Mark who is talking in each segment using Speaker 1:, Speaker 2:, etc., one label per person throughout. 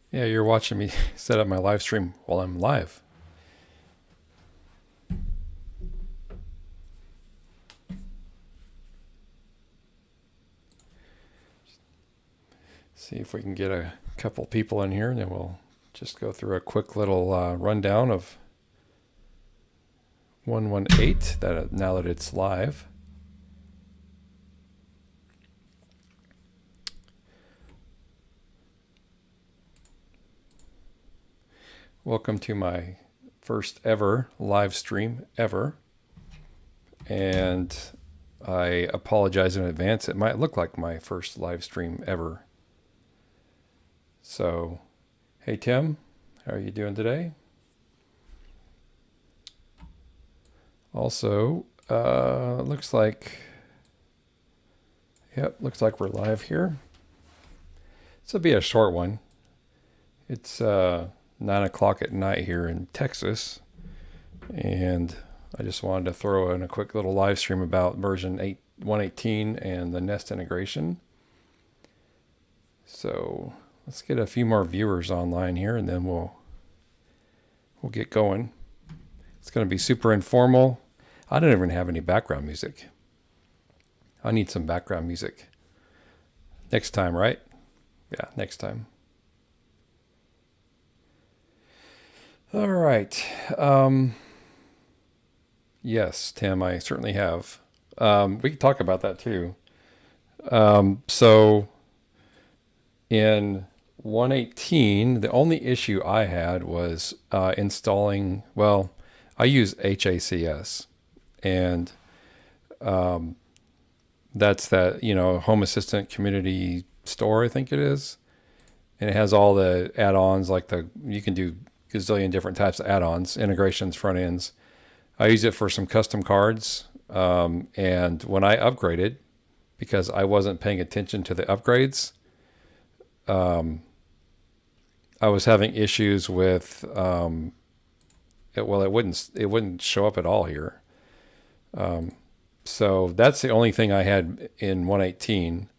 Speaker 1: Yeah, you're watching me set up my live stream while I'm live. See if we can get a couple people in here, and then we'll just go through a quick little rundown of 118 that now that it's live. Welcome to my first ever live stream ever. And I apologize in advance. It might look like my first live stream ever. So, hey Tim, how are you doing today? Also, looks like we're live here. This will be a short one. It's 9 o'clock at night here in Texas, and I just wanted to throw in a quick little live stream about version 118 and the Nest integration. So let's get a few more viewers online here, and then we'll get going. It's going to be super informal. I don't even have any background music. I need some background music. Next time, right? Yeah, next time. All right. Yes, Tim, I certainly have. We can talk about that too. So in 118, the only issue I had was installing, well, I use HACS, and that's that, Home Assistant Community Store, I think it is. And it has all the add-ons, like you can do gazillion different types of add-ons, integrations, front ends. I use it for some custom cards. And when I upgraded, because I wasn't paying attention to the upgrades, I was having issues with, it wouldn't show up at all here. So that's the only thing I had in 118.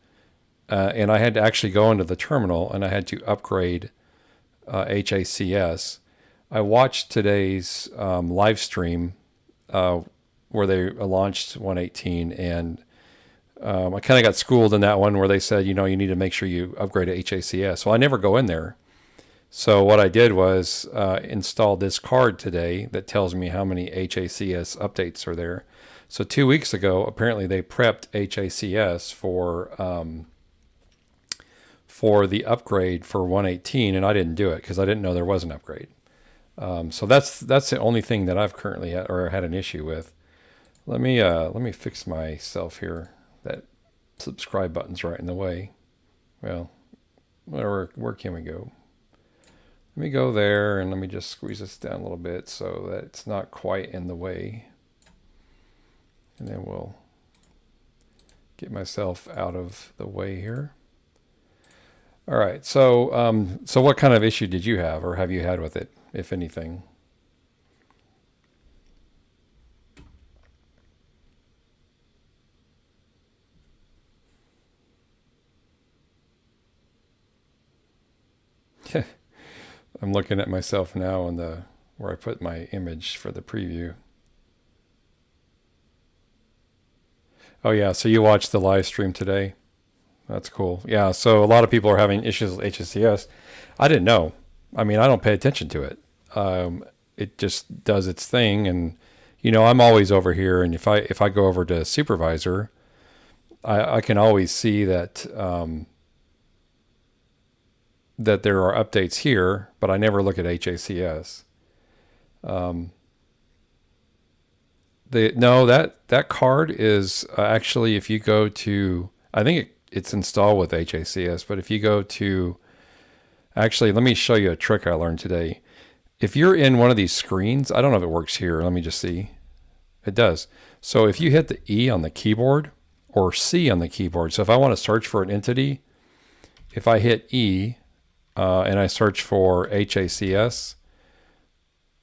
Speaker 1: And I had to actually go into the terminal, and I had to upgrade HACS. I watched today's live stream where they launched 118, and I kind of got schooled in that one where they said, you need to make sure you upgrade to HACS. Well, I never go in there. So what I did was install this card today that tells me how many HACS updates are there. So 2 weeks ago, apparently they prepped HACS for the upgrade for 118, and I didn't do it because I didn't know there was an upgrade. So that's the only thing that I've currently had an issue with. Let me fix myself here. That subscribe button's right in the way. Well, where can we go? Let me go there, and let me just squeeze this down a little bit so that it's not quite in the way. And then we'll get myself out of the way here. All right. So, so what kind of issue did you have, or have you had with it, if anything? I'm looking at myself now on where I put my image for the preview. Oh yeah, so you watched the live stream today. That's cool. Yeah, so a lot of people are having issues with HSCS. I didn't know. I mean, I don't pay attention to it. It just does its thing, and I'm always over here. And if I go over to supervisor, I can always see that that there are updates here, but I never look at HACS. That card is actually, if you go to, I think it's installed with HACS, but if you go to, actually, let me show you a trick I learned today. If you're in one of these screens, I don't know if it works here. Let me just see. It does. So if you hit the E on the keyboard or C on the keyboard, so if I want to search for an entity, if I hit E and I search for HACS,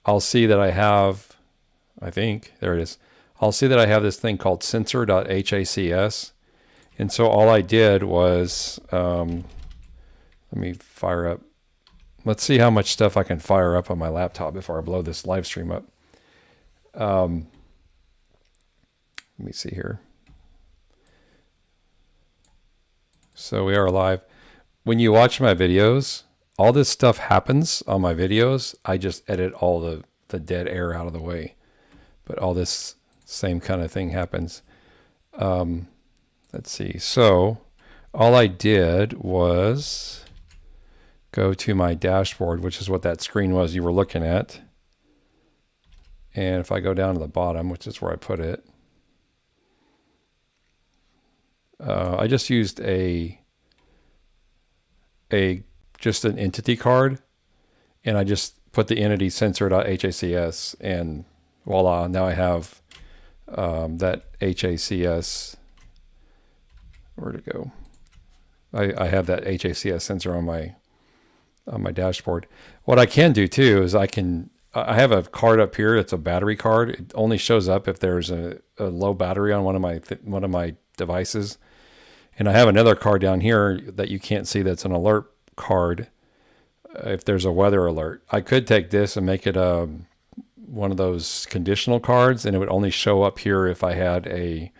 Speaker 1: I'll see that I have, I think, there it is. I'll see that I have this thing called sensor.hacs. And so all I did was, let me fire up let's see how much stuff I can fire up on my laptop before I blow this live stream up. Let me see here. So we are live. When you watch my videos, all this stuff happens on my videos. I just edit all the dead air out of the way. But all this same kind of thing happens. Let's see. So all I did was go to my dashboard, which is what that screen was you were looking at. And if I go down to the bottom, which is where I put it, I just used just an entity card, and I just put the entity sensor.hacs, and voila, now I have that HACS. Where'd it go? I have that HACS sensor on my dashboard. What I can do too is I have a card up here. It's a battery card. It only shows up if there's a low battery on one of my devices. And I have another card down here that you can't see that's an alert card if there's a weather alert. I could take this and make it one of those conditional cards, and it would only show up here if I had an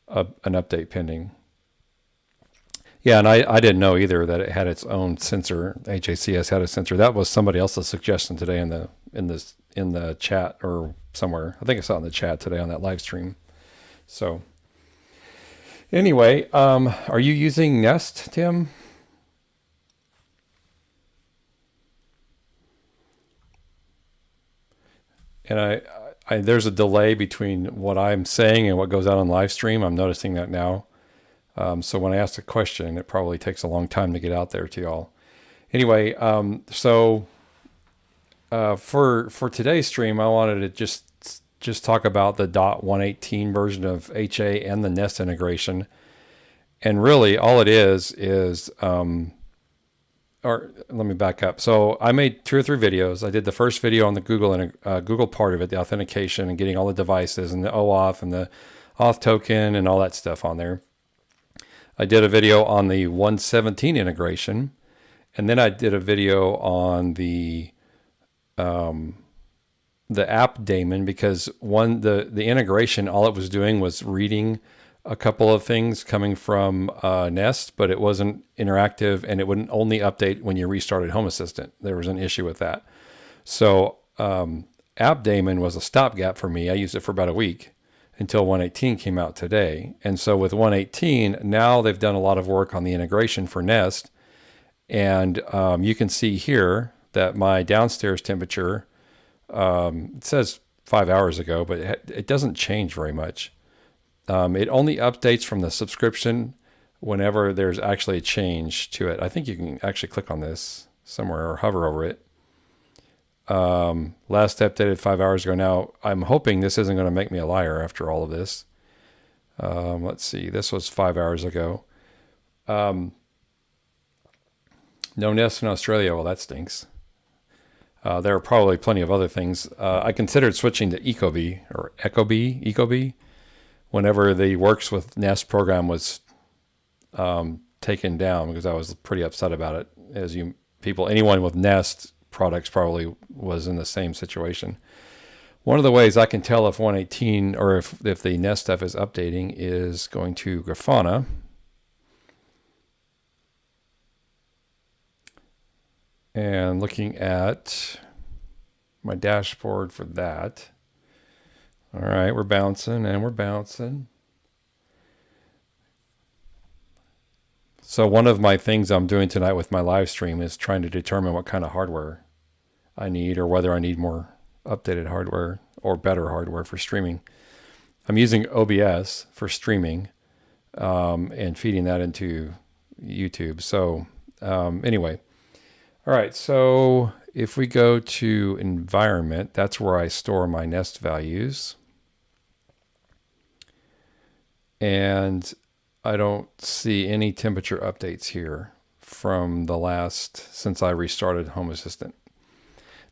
Speaker 1: update pending. Yeah, and I didn't know either that it had its own sensor. HACS had a sensor. That was somebody else's suggestion today in the chat or somewhere. I think I saw it in the chat today on that live stream. So anyway, are you using Nest, Tim? And there's a delay between what I'm saying and what goes out on live stream. I'm noticing that now. So when I ask a question, it probably takes a long time to get out there to y'all. Anyway, for today's stream, I wanted to just talk about the .118 version of HA and the Nest integration. And really all it is, or let me back up. So I made 2 or 3 videos. I did the first video on the Google part of it, the authentication and getting all the devices and the OAuth and the auth token and all that stuff on there. I did a video on the 117 integration, and then I did a video on the app daemon, because the integration, all it was doing was reading a couple of things coming from Nest, but it wasn't interactive, and it wouldn't only update when you restarted Home Assistant. There was an issue with that. So app daemon was a stopgap for me. I used it for about a week until 118 came out today. And so with 118, now they've done a lot of work on the integration for Nest. And you can see here that my downstairs temperature, it says 5 hours ago, but it doesn't change very much. It only updates from the subscription whenever there's actually a change to it. I think you can actually click on this somewhere or hover over it. Last updated 5 hours ago. Now, I'm hoping this isn't going to make me a liar after all of this. Let's see. This was 5 hours ago. No Nest in Australia. Well, that stinks. There are probably plenty of other things. I considered switching to Ecobee, whenever the Works with Nest program was taken down, because I was pretty upset about it. Anyone with Nest products probably was in the same situation. One of the ways I can tell if 118 or if the Nest stuff is updating is going to Grafana. And looking at my dashboard for that. All right, we're bouncing and we're bouncing. So one of my things I'm doing tonight with my live stream is trying to determine what kind of hardware I need, or whether I need more updated hardware or better hardware for streaming. I'm using OBS for streaming and feeding that into YouTube. So anyway, all right, so if we go to environment, that's where I store my Nest values. And I don't see any temperature updates here from since I restarted Home Assistant.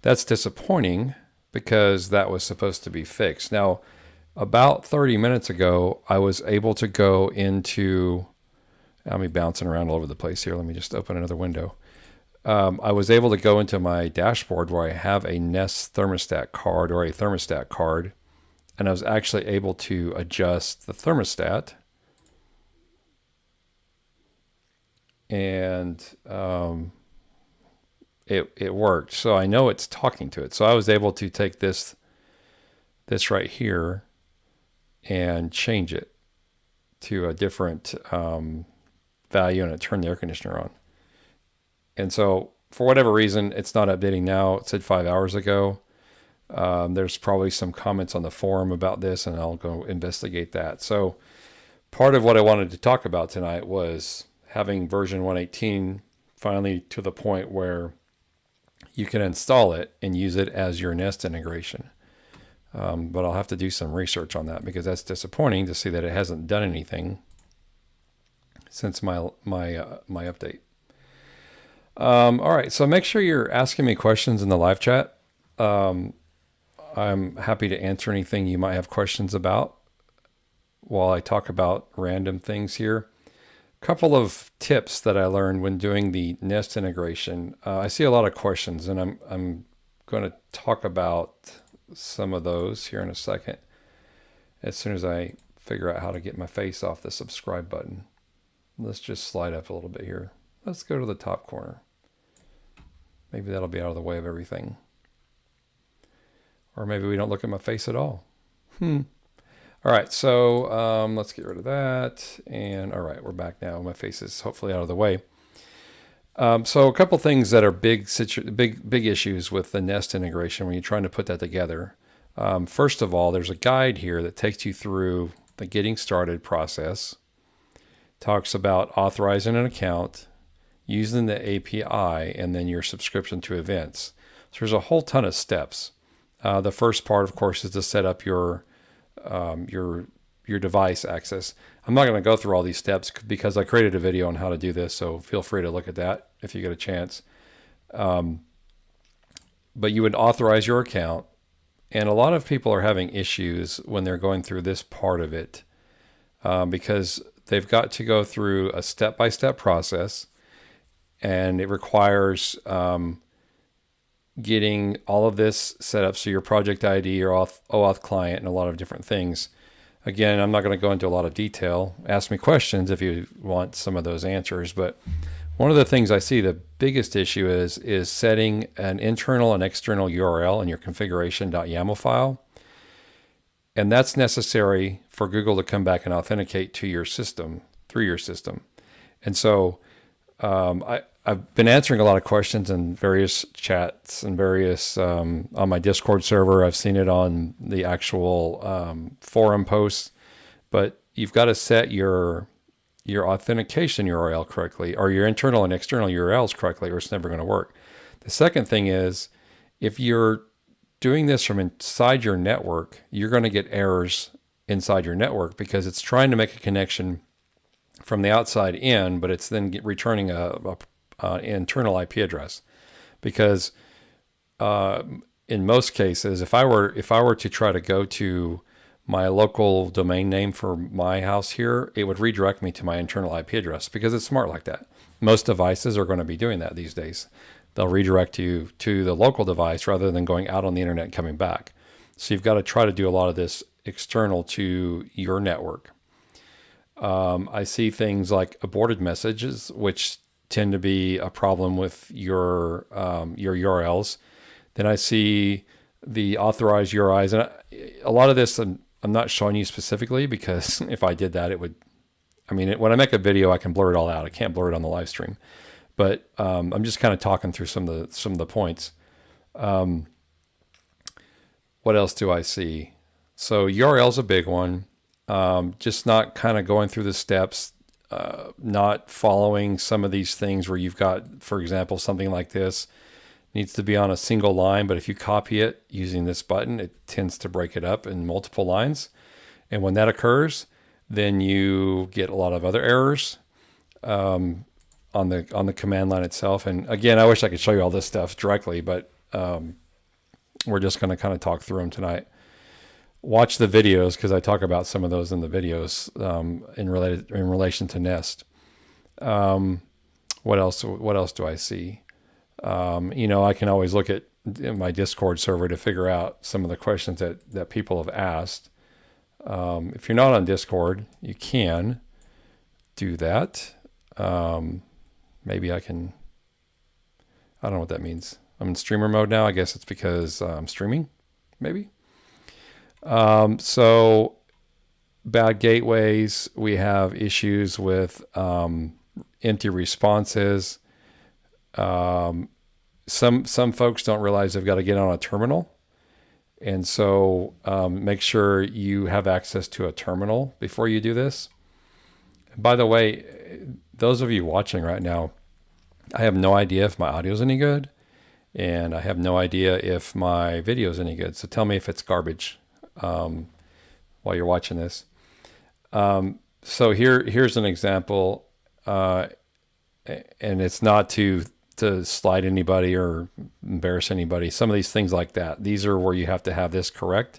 Speaker 1: That's disappointing, because that was supposed to be fixed. Now, about 30 minutes ago, I was able to go into, I'm bouncing around all over the place here. Let me just open another window. I was able to go into my dashboard where I have a Nest thermostat card or a thermostat card, and I was actually able to adjust the thermostat, and it worked. So I know it's talking to it. So I was able to take this right here and change it to a different value, and it turned the air conditioner on. And so for whatever reason, it's not updating now. It said 5 hours ago. There's probably some comments on the forum about this, and I'll go investigate that. So part of what I wanted to talk about tonight was having version 118 finally to the point where you can install it and use it as your Nest integration. But I'll have to do some research on that, because that's disappointing to see that it hasn't done anything since my update. All right, so make sure you're asking me questions in the live chat. I'm happy to answer anything you might have questions about while I talk about random things here. A couple of tips that I learned when doing the Nest integration. I see a lot of questions, and I'm going to talk about some of those here in a second, as soon as I figure out how to get my face off the subscribe button. Let's just slide up a little bit here. Let's go to the top corner. Maybe that'll be out of the way of everything. Or maybe we don't look at my face at all. All right, so let's get rid of that. And all right, we're back now. My face is hopefully out of the way. So a couple things that are big issues with the Nest integration when you're trying to put that together. First of all, there's a guide here that takes you through the getting started process. Talks about authorizing an account, using the API, and then your subscription to events. So there's a whole ton of steps. The first part, of course, is to set up your device access. I'm not going to go through all these steps because I created a video on how to do this, so feel free to look at that if you get a chance. But you would authorize your account, and a lot of people are having issues when they're going through this part of it because they've got to go through a step-by-step process, and it requires getting all of this set up. So your project ID, your OAuth client, and a lot of different things. Again, I'm not going to go into a lot of detail. Ask me questions if you want some of those answers. But one of the things I see the biggest issue is setting an internal and external URL in your configuration.yaml file. And that's necessary for Google to come back and authenticate to your system, through your system. And so I've been answering a lot of questions in various chats and various, on my Discord server. I've seen it on the actual forum posts, but you've got to set your authentication URL correctly, or your internal and external URLs correctly, or it's never going to work. The second thing is, if you're doing this from inside your network, you're going to get errors inside your network because it's trying to make a connection from the outside in, but it's then returning a internal IP address. Because in most cases, if I were to try to go to my local domain name for my house here, it would redirect me to my internal IP address because it's smart like that. Most devices are going to be doing that these days. They'll redirect you to the local device rather than going out on the internet and coming back. So you've got to try to do a lot of this external to your network. I see things like aborted messages, which tend to be a problem with your URLs. Then I see the authorized URIs, and a lot of this I'm not showing you specifically because if I did that, it would. I mean, when I make a video, I can blur it all out. I can't blur it on the live stream, but I'm just kind of talking through some of the points. What else do I see? So URL's a big one. Just not kind of going through the steps, not following some of these things where you've got, for example, something like this needs to be on a single line, but if you copy it using this button, it tends to break it up in multiple lines. And when that occurs, then you get a lot of other errors on the command line itself. And again, I wish I could show you all this stuff directly, but we're just going to kind of talk through them tonight. Watch the videos because I talk about some of those in the videos in relation to Nest. What else do I see? I can always look at my Discord server to figure out some of the questions that people have asked. If you're not on Discord, you can do that. Maybe I don't know what that means. I'm in streamer mode now. I guess it's because I'm streaming, maybe. So bad gateways. We have issues with empty responses. Some folks don't realize they've got to get on a terminal. And so make sure you have access to a terminal before you do this. By the way, those of you watching right now, I have no idea if my audio is any good, and I have no idea if my video is any good. So tell me if it's garbage while you're watching this. So here's an example, and it's not to slide anybody or embarrass anybody. Some of these things like that, these are where you have to have this correct.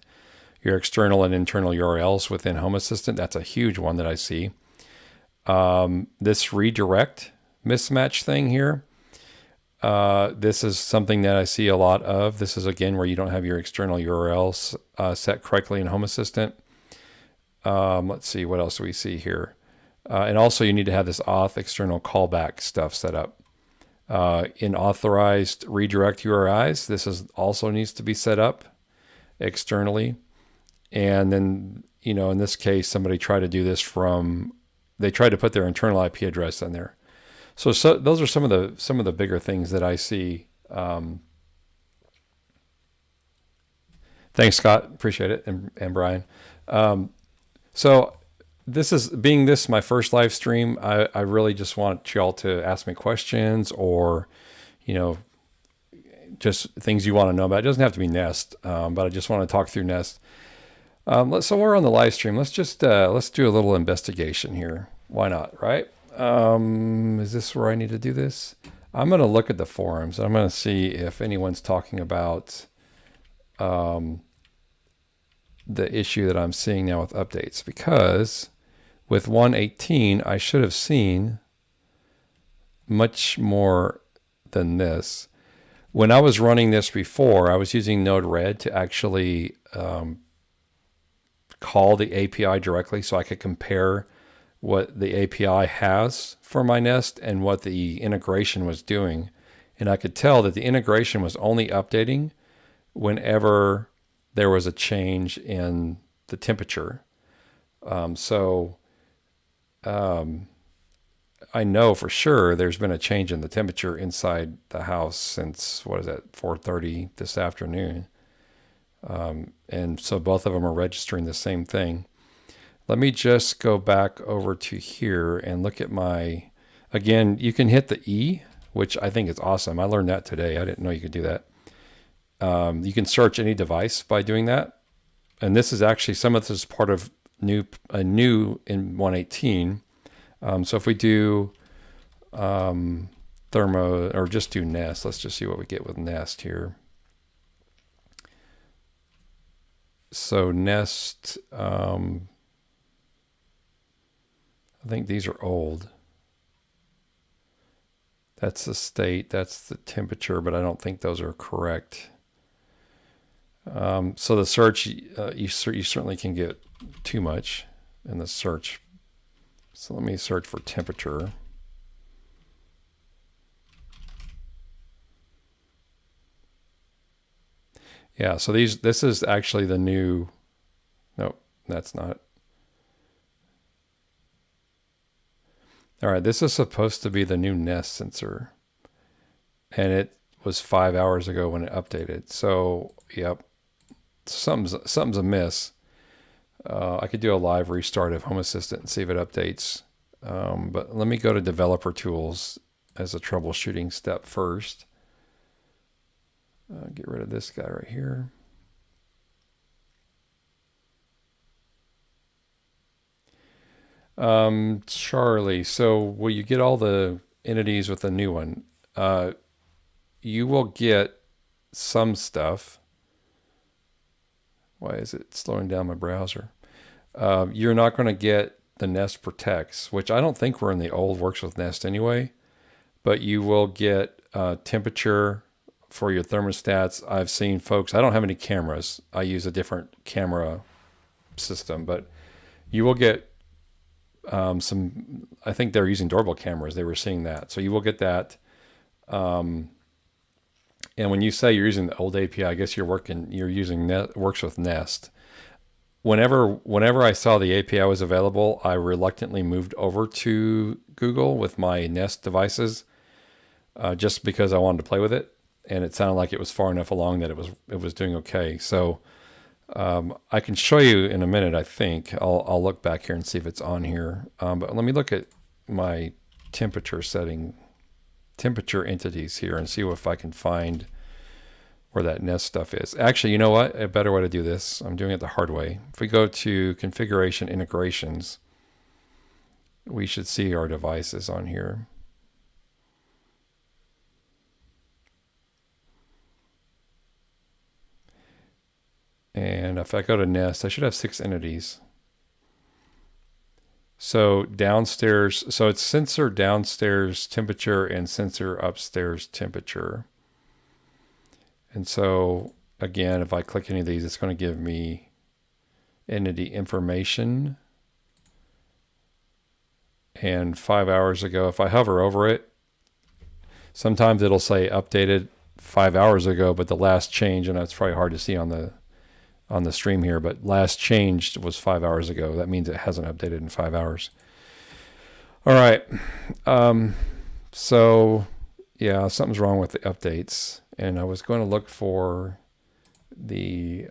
Speaker 1: Your external and internal URLs within Home Assistant, that's a huge one that I see. This redirect mismatch thing here, this is something that I see a lot of. This is, again, where you don't have your external URLs set correctly in Home Assistant. Let's see, what else do we see here? And also you need to have this auth external callback stuff set up. In authorized redirect URIs, this also needs to be set up externally. And then, in this case, somebody tried to do this they tried to put their internal IP address in there. So those are some of the bigger things that I see. Thanks, Scott. Appreciate it. And Brian. So this my first live stream, I really just want y'all to ask me questions or, just things you want to know about. It doesn't have to be Nest, but I just want to talk through Nest. So we're on the live stream. Let's do a little investigation here. Why not, right? Is this where I need to do this? I'm going to look at the forums. I'm going to see if anyone's talking about the issue that I'm seeing now with updates, because with 1.18, I should have seen much more than this. When I was running this before, I was using Node-RED to actually call the API directly so I could compare what the API has for my Nest and what the integration was doing. And I could tell that the integration was only updating whenever there was a change in the temperature. I know for sure there's been a change in the temperature inside the house since, 4:30 this afternoon. And so both of them are registering the same thing. Let me just go back over to here and look at again, you can hit the E, which I think is awesome. I learned that today. I didn't know you could do that. You can search any device by doing that. And this is actually, some of this is part of new in 1.18. So if we do Thermo, or just do Nest, let's just see what we get with Nest here. So Nest, I think these are old. That's the state, that's the temperature, but I don't think those are correct. So the search, you certainly can get too much in the search. So let me search for temperature. Yeah, so this is actually the new, no, that's not. All right, this is supposed to be the new Nest sensor. And it was 5 hours ago when it updated. So, yep, something's amiss. I could do a live restart of Home Assistant and see if it updates. But let me go to Developer Tools as a troubleshooting step first. Get rid of this guy right here. Charlie, so will you get all the entities with the new one? You will get some stuff. Why is it slowing down my browser? You're not going to get the Nest Protects, which I don't think were in the old Works with Nest anyway, but you will get temperature for your thermostats. I've seen folks, I don't have any cameras. I use a different camera system, but you will get some, I think they're using doorbell cameras. They were seeing that. So you will get that. And when you say you're using the old API, I guess you're using works with Nest. Whenever I saw the API was available, I reluctantly moved over to Google with my Nest devices, just because I wanted to play with it, and it sounded like it was far enough along that it was doing okay. So I can show you in a minute. I think I'll look back here and see if it's on here. But let me look at my temperature entities here and see if I can find where that Nest stuff is. Actually, you know what? A better way to do this. I'm doing it the hard way. If we go to configuration integrations, we should see our devices on here. And if I go to Nest, I should have 6 entities. So downstairs, so it's sensor downstairs temperature and sensor upstairs temperature. And so again, if I click any of these, it's going to give me entity information. And 5 hours ago, if I hover over it, sometimes it'll say updated 5 hours ago, but the last change, and that's probably hard to see on the stream here, but last changed was 5 hours ago. That means it hasn't updated in 5 hours. All right. So yeah, something's wrong with the updates. And I was going to look for the,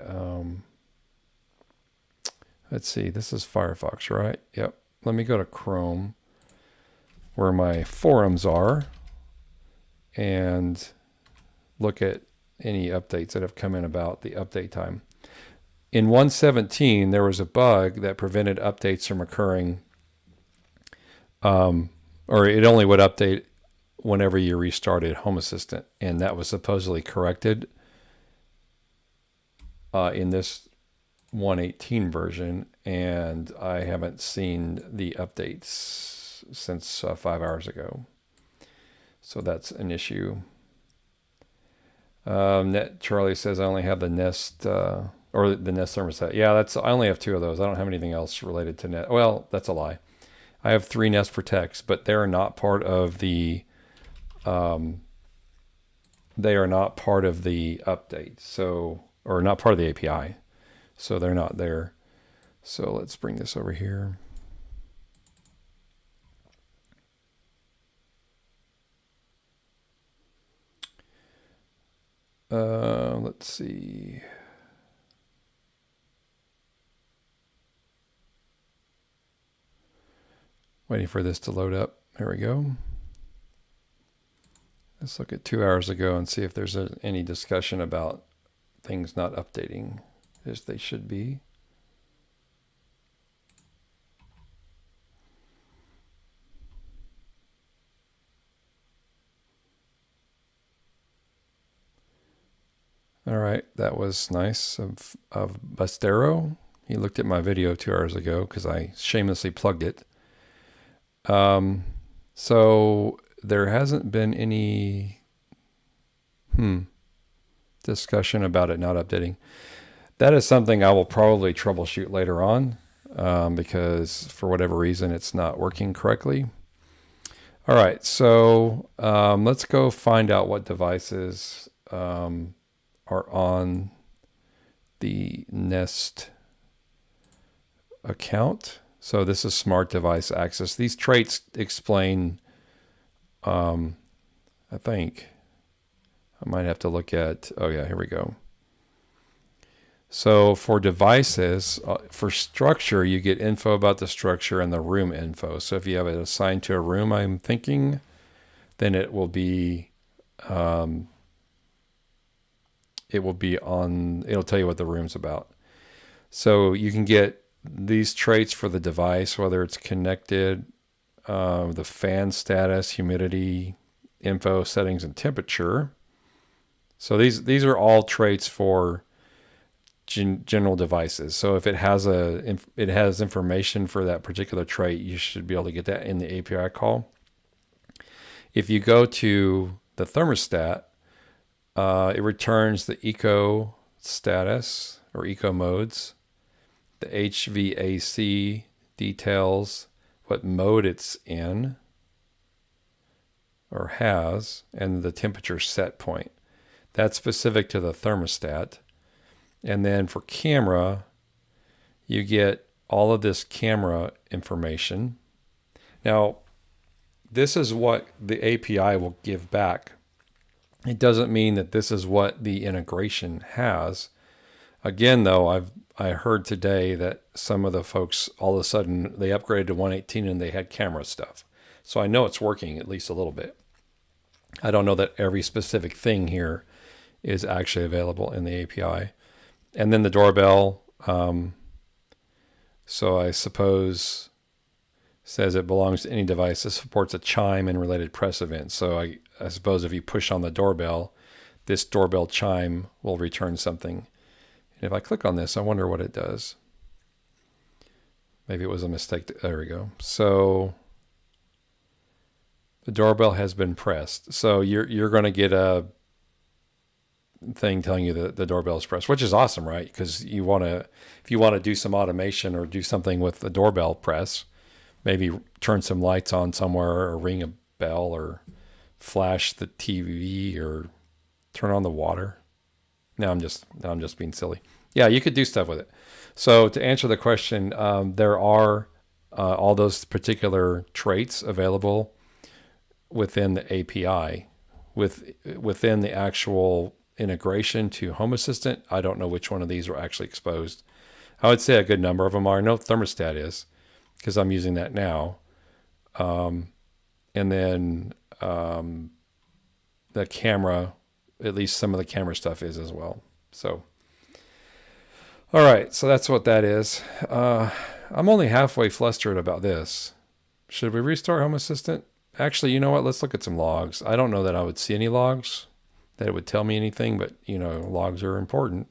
Speaker 1: let's see, this is Firefox, right? Yep. Let me go to Chrome where my forums are and look at any updates that have come in about the update time. In 1.17, there was a bug that prevented updates from occurring, or it only would update whenever you restarted Home Assistant, and that was supposedly corrected in this 1.18 version, and I haven't seen the updates since 5 hours ago. So that's an issue. Net Charlie says I only have the Nest or the Nest thermostat. Yeah, I only have 2 of those. I don't have anything else related to Nest. Well, that's a lie. I have 3 Nest Protects, but they're not part of the update. So, or not part of the API. So they're not there. So let's bring this over here. Let's see. Waiting for this to load up. There we go. Let's look at 2 hours ago and see if there's any discussion about things not updating as they should be. All right, that was nice of Bastero. He looked at my video 2 hours ago because I shamelessly plugged it. So there hasn't been any discussion about it not updating. That is something I will probably troubleshoot later on because for whatever reason it's not working correctly. All right, so let's go find out what devices are on the Nest account. So this is smart device access. These traits explain, I think, I might have to look at, oh yeah, here we go. So for devices, for structure, you get info about the structure and the room info. So if you have it assigned to a room, I'm thinking, then it will be it'll tell you what the room's about. So you can get these traits for the device, whether it's connected, the fan status, humidity, info, settings, and temperature. So these are all traits for general devices. So if it has information for that particular trait, you should be able to get that in the API call. If you go to the thermostat, it returns the eco status or eco modes. The HVAC details what mode it's in or has, and the temperature set point. That's specific to the thermostat. And then for camera, you get all of this camera information. Now, this is what the API will give back. It doesn't mean that this is what the integration has. Again, though, I heard today that some of the folks, all of a sudden, they upgraded to 118 and they had camera stuff. So I know it's working at least a little bit. I don't know that every specific thing here is actually available in the API. And then the doorbell, so I suppose says it belongs to any device that supports a chime and related press events. So I suppose if you push on the doorbell, this doorbell chime will return something. And if I click on this, I wonder what it does. Maybe it was a mistake. There we go. So the doorbell has been pressed. So you're going to get a thing telling you that the doorbell is pressed, which is awesome, right? Because if you want to do some automation or do something with the doorbell press, maybe turn some lights on somewhere or ring a bell or flash the TV or turn on the water. Now I'm just being silly. Yeah, you could do stuff with it. So to answer the question, there are all those particular traits available within the API. Within the actual integration to Home Assistant, I don't know which one of these are actually exposed. I would say a good number of them are. I know thermostat is, because I'm using that now. And then the camera, at least some of the camera stuff is as well. So, all right, so that's what that is. I'm only halfway flustered about this. Should we restart Home Assistant? Actually, you know what? Let's look at some logs. I don't know that I would see any logs that it would tell me anything, but logs are important.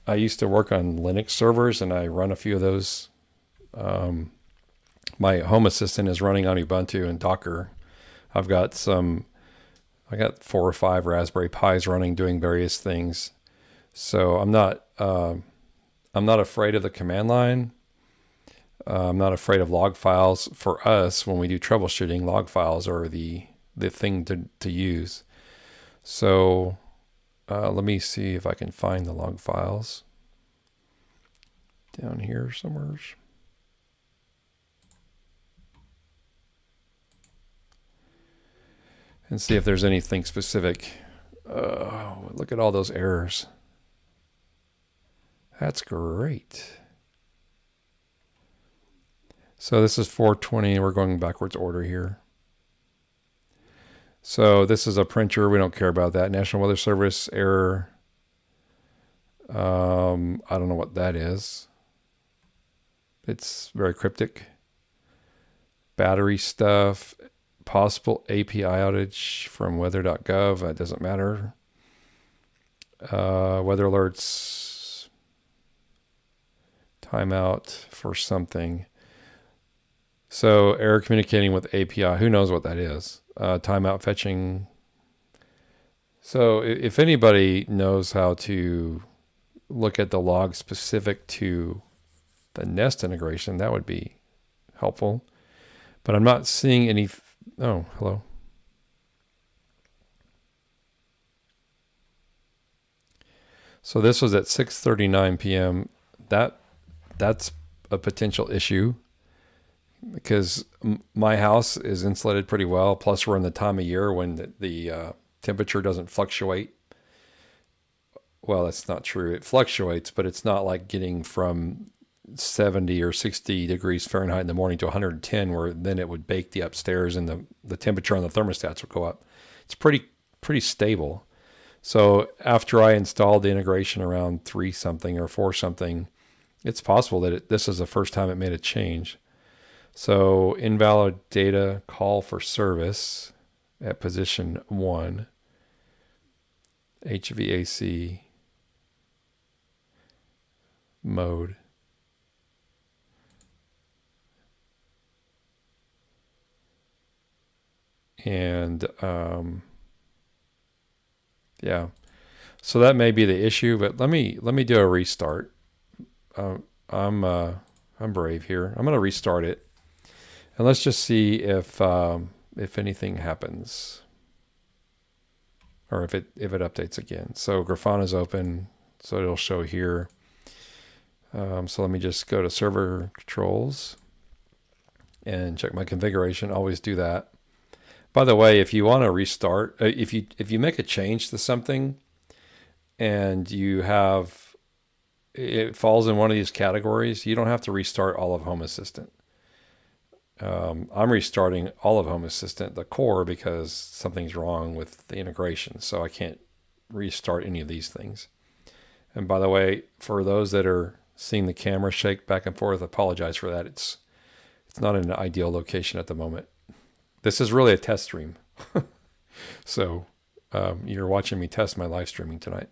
Speaker 1: I used to work on Linux servers and I run a few of those. My Home Assistant is running on Ubuntu and Docker. I got 4 or 5 Raspberry Pis running, doing various things. So I'm not afraid of the command line. I'm not afraid of log files. For us, when we do troubleshooting, log files are the thing to use. So let me see if I can find the log files down here somewhere. And see if there's anything specific. Look at all those errors. That's great. So this is 420. We're going backwards order here. So this is a printer. We don't care about that. National Weather Service error. I don't know what that is. It's very cryptic. Battery stuff. Possible API outage from weather.gov. That doesn't matter. Weather alerts. Timeout for something. So error communicating with API. Who knows what that is? Timeout fetching. So if anybody knows how to look at the log specific to the Nest integration, that would be helpful. But I'm not seeing any. Oh, hello. So this was at 6:39 p.m. That's a potential issue because my house is insulated pretty well. Plus, we're in the time of year when the temperature doesn't fluctuate. Well, that's not true. It fluctuates, but it's not like getting from 70 or 60 degrees Fahrenheit in the morning to 110, where then it would bake the upstairs and the temperature on the thermostats would go up. It's pretty stable. So after I installed the integration around 3 something or 4 something, it's possible that this is the first time it made a change. So invalid data call for service at position 1, HVAC mode. And Yeah. So that may be the issue, but let me do a restart. Um, I'm uh, I'm brave here. I'm going to restart it, and let's just see if anything happens, or if it updates again. So Grafana is open, so it'll show here. So let me just go to server controls and check my configuration. Always do that. By the way, if you want to restart, if you make a change to something and you have it falls in one of these categories, you don't have to restart all of Home Assistant. I'm restarting all of Home Assistant, the core, because something's wrong with the integration. So I can't restart any of these things. And by the way, for those that are seeing the camera shake back and forth, I apologize for that. It's not in an ideal location at the moment. This is really a test stream. So you're watching me test my live streaming tonight.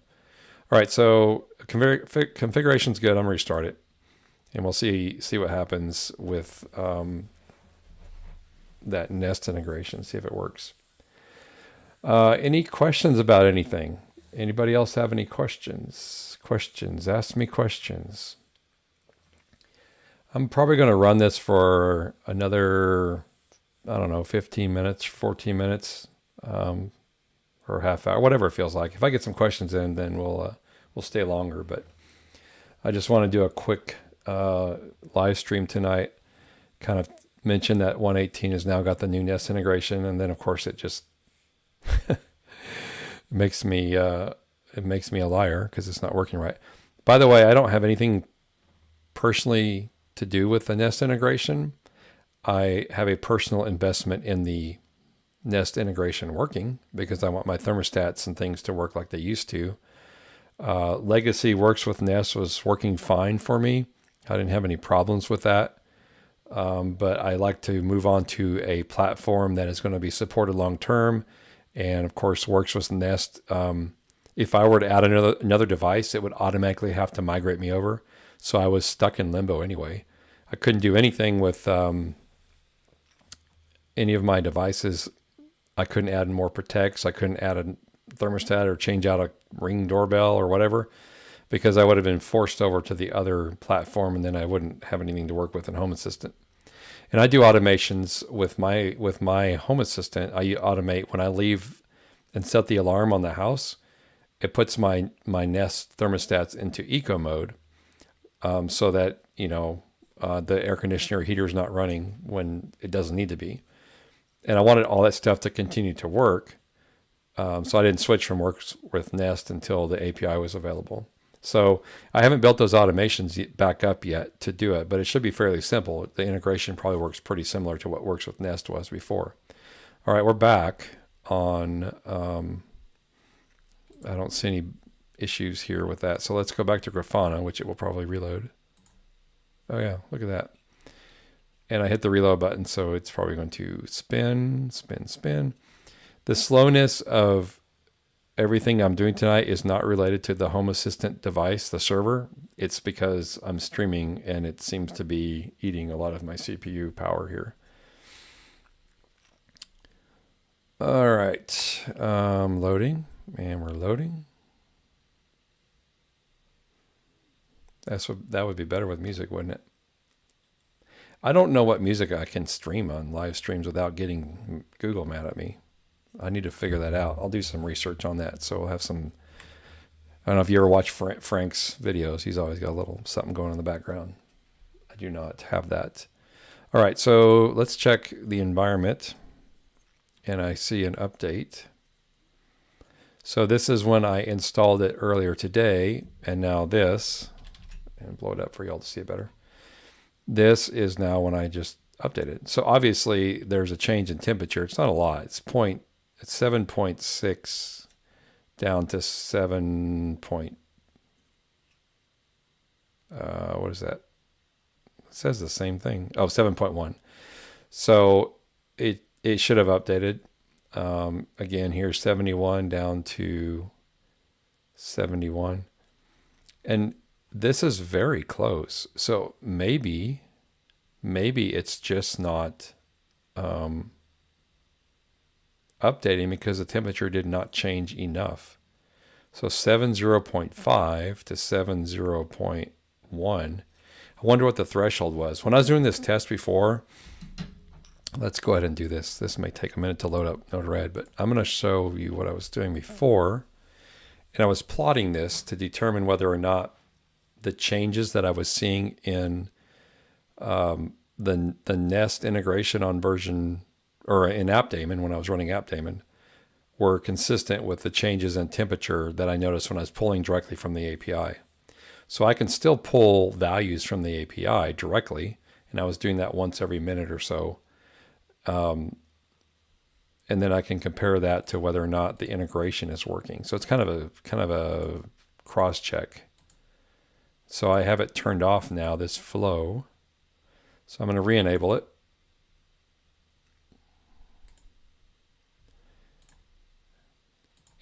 Speaker 1: All right, so configuration's good. I'm gonna restart it, and we'll see what happens with that Nest integration. See if it works. Any questions about anything? Anybody else have any questions? Ask me questions. I'm probably going to run this for another, I don't know, 15 minutes, 14 minutes, or half hour, whatever it feels like. If I get some questions in, then we'll stay longer. But I just want to do a quick live stream tonight. Kind of mention that 118 has now got the new Nest integration, and then of course it just makes me a liar because it's not working right. By the way, I don't have anything personally to do with the Nest integration. I have a personal investment in the Nest integration working because I want my thermostats and things to work like they used to. Legacy Works with Nest was working fine for me. I didn't have any problems with that. But I like to move on to a platform that is going to be supported long term, and of course works with Nest. If I were to add another device, it would automatically have to migrate me over. So I was stuck in limbo anyway. I couldn't do anything with any of my devices. I couldn't add more protects. I couldn't add a thermostat or change out a Ring doorbell or whatever, because I would have been forced over to the other platform, and then I wouldn't have anything to work with in Home Assistant. And I do automations with my Home Assistant. I automate when I leave and set the alarm on the house. It puts my Nest thermostats into eco mode, so that the air conditioner heater is not running when it doesn't need to be. And I wanted all that stuff to continue to work, so I didn't switch from Works with Nest until the API was available. So I haven't built those automations back up yet to do it, but it should be fairly simple. The integration probably works pretty similar to what Works with Nest was before. All right, we're back on, I don't see any issues here with that. So let's go back to Grafana, which it will probably reload. Oh yeah, look at that. And I hit the reload button, so it's probably going to spin, spin, spin. The slowness of everything I'm doing tonight is not related to the Home Assistant device, the server. It's because I'm streaming and it seems to be eating a lot of my CPU power here. All right, loading, and we're loading. That would be better with music, wouldn't it? I don't know what music I can stream on live streams without getting Google mad at me. I need to figure that out. I'll do some research on that. So we'll have some, I don't know if you ever watch Frank's videos. He's always got a little something going on in the background. I do not have that. All right, so let's check the environment. And I see an update. So this is when I installed it earlier today. And now this, and blow it up for y'all to see it better. This is now when I just updated. So obviously there's a change in temperature. It's not a lot. It's 7.6 down to 7. What is that? It says the same thing. Oh, 7.1. So it should have updated. Again, here's 71 down to 71. And this is very close. So maybe it's just not updating because the temperature did not change enough. So 70.5 to 70.1. I wonder what the threshold was. When I was doing this test before, let's go ahead and do this. This may take a minute to load up Node-RED, but I'm going to show you what I was doing before. And I was plotting this to determine whether or not the changes that I was seeing in the Nest integration on version, or in AppDaemon, when I was running AppDaemon, were consistent with the changes in temperature that I noticed when I was pulling directly from the API. So I can still pull values from the API directly, and I was doing that once every minute or so. And then I can compare that to whether or not the integration is working. So it's kind of a cross check. So I have it turned off now, this flow. So I'm going to re-enable it.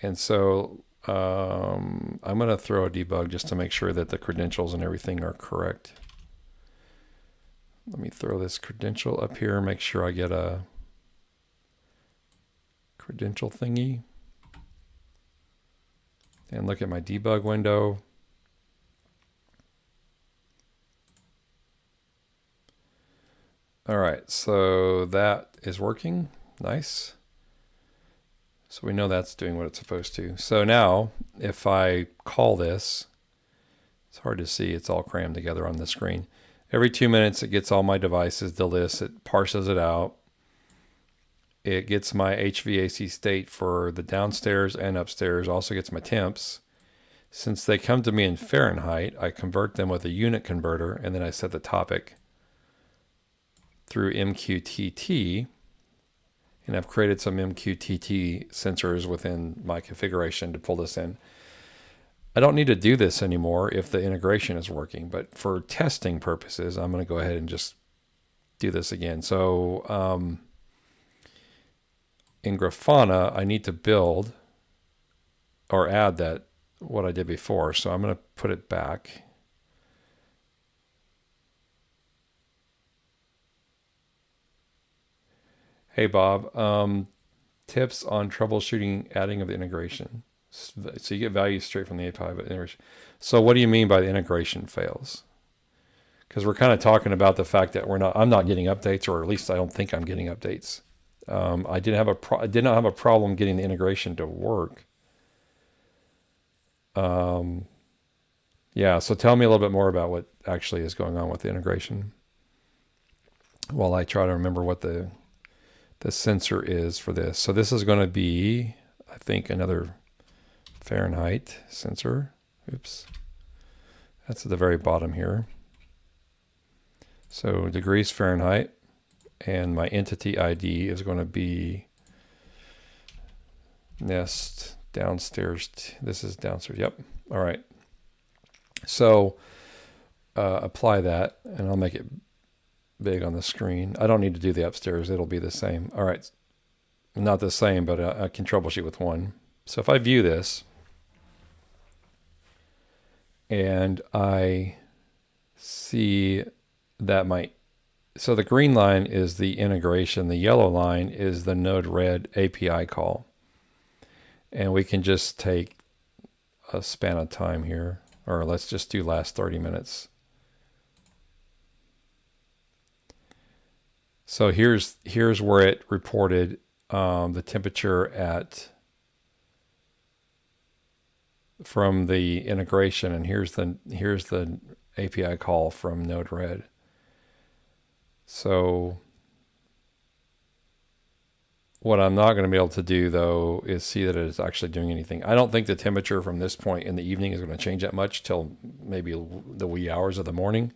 Speaker 1: And so I'm going to throw a debug just to make sure that the credentials and everything are correct. Let me throw this credential up here, make sure I get a credential thingy. And look at my debug window. All right, so that is working. Nice. So we know that's doing what it's supposed to. So now, if I call this, it's hard to see, it's all crammed together on the screen. Every 2 minutes, it gets all my devices, the list, it parses it out. It gets my HVAC state for the downstairs and upstairs, also gets my temps. Since they come to me in Fahrenheit, I convert them with a unit converter, and then I set the topic through MQTT. And I've created some MQTT sensors within my configuration to pull this in. I don't need to do this anymore if the integration is working, but for testing purposes, I'm going to go ahead and just do this again. So in Grafana, I need to build or add that what I did before. So I'm going to put it back. Hey, Bob, tips on troubleshooting adding of the integration. So you get values straight from the API, but integration. So what do you mean by the integration fails? Because we're kind of talking about the fact that I'm not getting updates, or at least I don't think I'm getting updates. I did not have a problem getting the integration to work. Yeah, so tell me a little bit more about what actually is going on with the integration while I try to remember what the sensor is for this. So this is going to be, I think, another Fahrenheit sensor. Oops. That's at the very bottom here. So degrees Fahrenheit, and my entity ID is going to be Nest downstairs. This is downstairs. Yep. All right. So apply that, and I'll make it big on the screen. I don't need to do the upstairs. It'll be the same. All right. Not the same, but I can troubleshoot with one. So if I view this and I see that so the green line is the integration. The yellow line is the Node-RED API call. And we can just take a span of time here, or let's just do last 30 minutes. So here's where it reported the temperature from the integration, and here's the API call from Node-RED. So what I'm not going to be able to do, though, is see that it is actually doing anything. I don't think the temperature from this point in the evening is going to change that much till maybe the wee hours of the morning.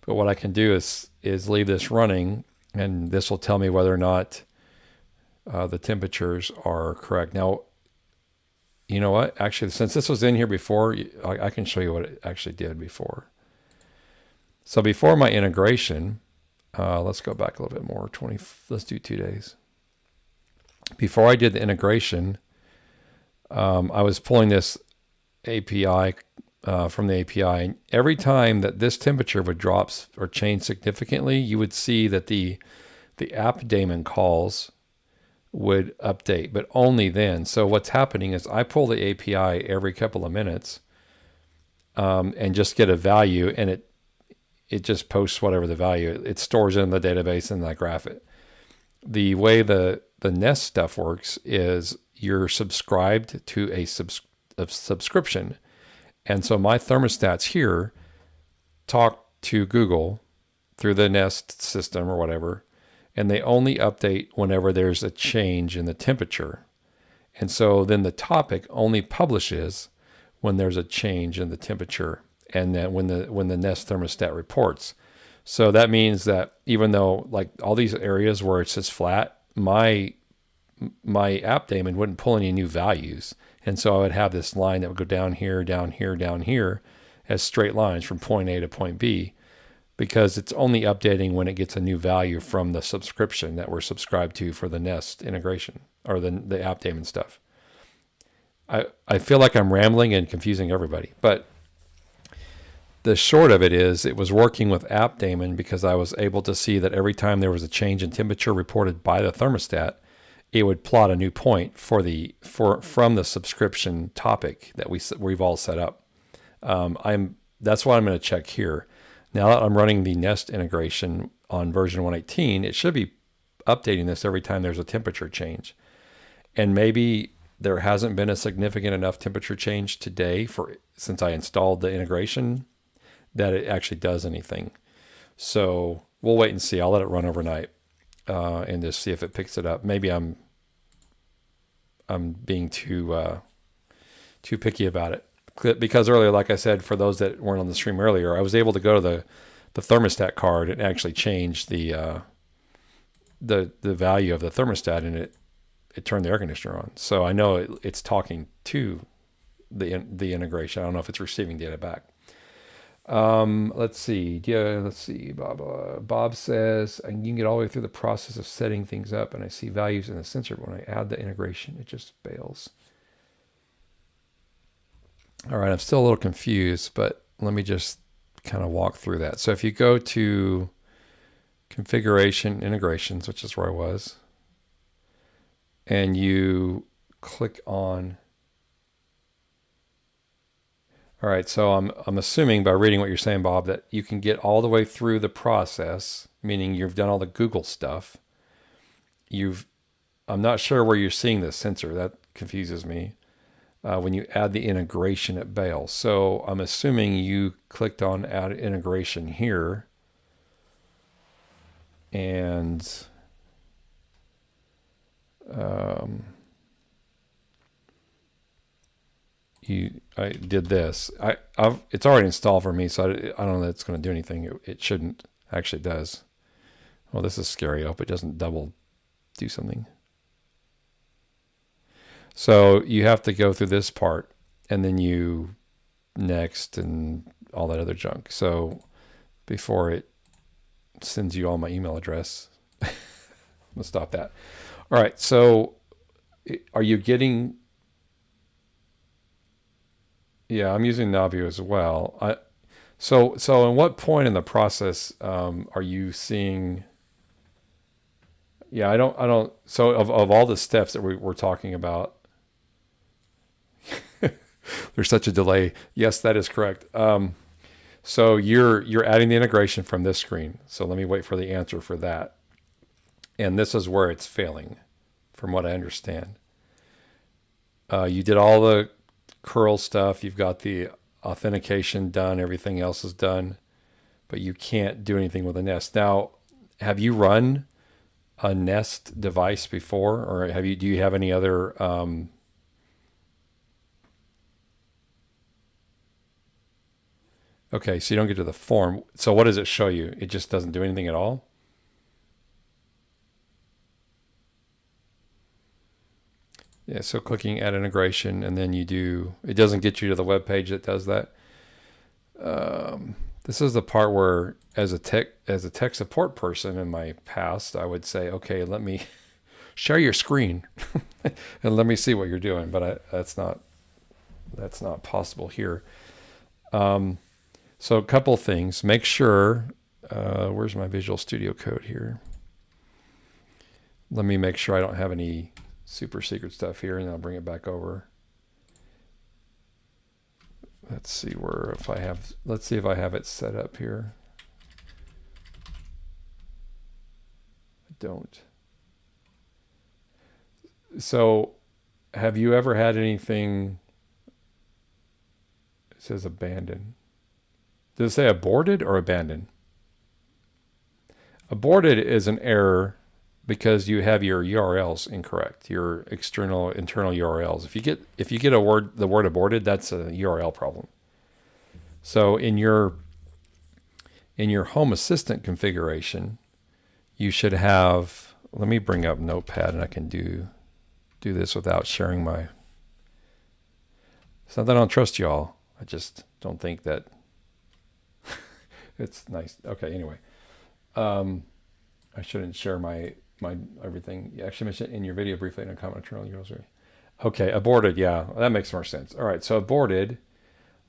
Speaker 1: But what I can do is leave this running, and this will tell me whether or not the temperatures are correct. Now, you know what? Actually, since this was in here before, I can show you what it actually did before. So before my integration, let's go back a little bit more. Let's do 2 days. Before I did the integration, I was pulling this API from the API. And every time that this temperature would drop or change significantly, you would see that the AppDaemon calls would update, but only then. So what's happening is I pull the API every couple of minutes and just get a value, and it just posts whatever the value. It stores it in the database and I graph it. The way the Nest stuff works is you're subscribed to a subscription. And so my thermostats here talk to Google through the Nest system or whatever, and they only update whenever there's a change in the temperature. And so then the topic only publishes when there's a change in the temperature, and then when the Nest thermostat reports. So that means that even though like all these areas where it's just flat, my app daemon wouldn't pull any new values. And so I would have this line that would go down here, down here, down here as straight lines from point A to point B, because it's only updating when it gets a new value from the subscription that we're subscribed to for the Nest integration or the app daemon stuff. I feel like I'm rambling and confusing everybody, but the short of it is it was working with app daemon because I was able to see that every time there was a change in temperature reported by the thermostat, it would plot a new point from the subscription topic that we've all set up. That's what I'm going to check here. Now that I'm running the Nest integration on version 118, it should be updating this every time there's a temperature change. And maybe there hasn't been a significant enough temperature change today since I installed the integration that it actually does anything. So we'll wait and see. I'll let it run overnight and just see if it picks it up. Maybe I'm being too picky about it. Because earlier, like I said, for those that weren't on the stream earlier, I was able to go to the thermostat card and actually change the value of the thermostat, and it turned the air conditioner on. So I know it's talking to the integration. I don't know if it's receiving data back. Let's see. Yeah, let's see. Bob says, you can get all the way through the process of setting things up, and I see values in the sensor, but when I add the integration, it just fails. All right, I'm still a little confused, but let me just kind of walk through that. So if you go to configuration integrations, which is where I was, and you click on, all right, so I'm assuming by reading what you're saying, Bob, that you can get all the way through the process, meaning you've done all the Google stuff. I'm not sure where you're seeing this sensor. That confuses me. When you add the integration at Bale. So I'm assuming you clicked on add integration here, and I did this. It's already installed for me, so I don't know that it's going to do anything. It shouldn't. Actually, it does. Well, this is scary. I hope it doesn't double do something. So you have to go through this part, and then you next and all that other junk. So before it sends you all my email address, let's stop that. All right. So are you getting? Yeah, I'm using Navu as well. So in what point in the process are you seeing? Yeah, I don't. So of all the steps that we're talking about. There's such a delay. Yes, that is correct. So you're adding the integration from this screen. So let me wait for the answer for that. And this is where it's failing, from what I understand. You did all the curl stuff. You've got the authentication done. Everything else is done. But you can't do anything with a Nest. Now, have you run a Nest device before? Or do you have any other... Okay, so you don't get to the form. So what does it show you? It just doesn't do anything at all? Yeah, so clicking add integration, and then it doesn't get you to the web page that does that. This is the part where as a tech support person in my past, I would say, okay, let me share your screen and let me see what you're doing. But that's not possible here. So a couple of things. Make sure, where's my Visual Studio Code here? Let me make sure I don't have any super secret stuff here, and I'll bring it back over. Let's see where, if I have, let's see if I have it set up here. I don't. So have you ever had anything, it says abandoned. Does it say aborted or abandoned? Aborted is an error because you have your URLs incorrect, your internal URLs. If you get the word aborted, that's a URL problem. So in your Home Assistant configuration, you should have, let me bring up Notepad and I can do this without sharing my, it's not that I don't trust y'all. I just don't think that it's nice. Okay, anyway. I shouldn't share my everything. You actually mentioned in your video briefly in a comment internal URLs. Okay, aborted. Yeah, that makes more sense. All right, so aborted.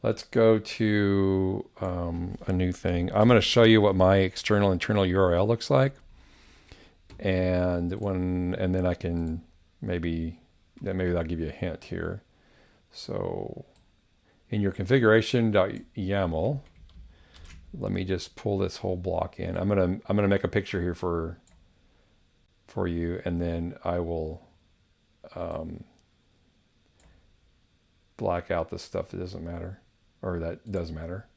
Speaker 1: Let's go to a new thing. I'm going to show you what my internal URL looks like, and then I can maybe that'll give you a hint here. So in your configuration.yaml, let me just pull this whole block in. I'm gonna make a picture here for you, and then I will black out the stuff that doesn't matter, or that does matter,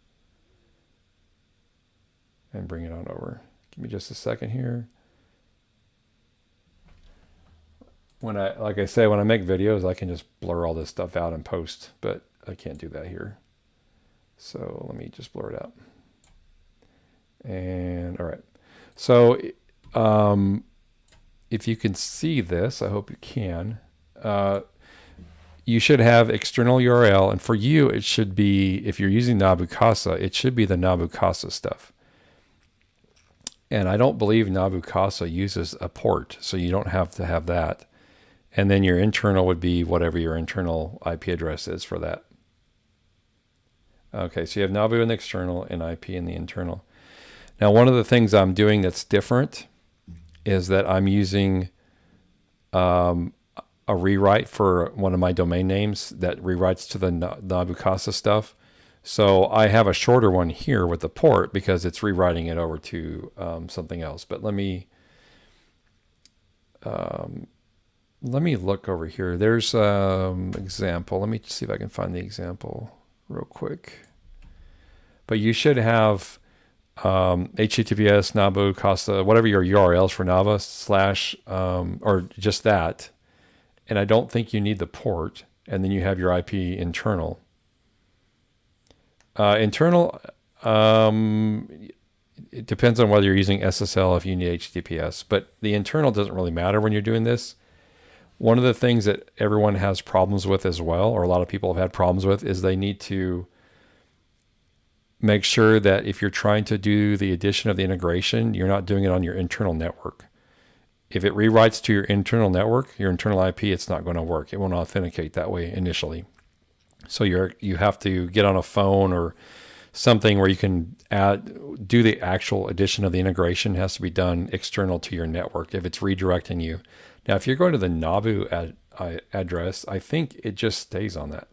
Speaker 1: and bring it on over. Give me just a second here. Like I say, when I make videos, I can just blur all this stuff out and post, but I can't do that here. So let me just blur it out. And all right, so if you can see this, I hope you can, you should have external URL, and for you it should be, if you're using Nabu Casa, it should be the Nabu Casa stuff. And I don't believe Nabu Casa uses a port, so you don't have to have that. And then your internal would be whatever your internal IP address is for that. Okay, so you have Nabu in the external and IP in the internal. Now, one of the things I'm doing that's different is that I'm using a rewrite for one of my domain names that rewrites to the Nabu Casa stuff. So I have a shorter one here with the port because it's rewriting it over to something else. But let me look over here. There's example. Let me see if I can find the example real quick. But you should have HTTPS, Nabu, Casa, whatever your URLs for Nava / or just that. And I don't think you need the port. And then you have your IP internal. Internal, it depends on whether you're using SSL, if you need HTTPS. But the internal doesn't really matter when you're doing this. One of the things that everyone has problems with as well, or a lot of people have had problems with, is they need to make sure that if you're trying to do the addition of the integration, you're not doing it on your internal network. If it rewrites to your internal network, your internal IP, it's not going to work. It won't authenticate that way initially. So you have to get on a phone or something where you can do the actual addition of the integration. It has to be done external to your network if it's redirecting you. Now, if you're going to the Nabu address, I think it just stays on that.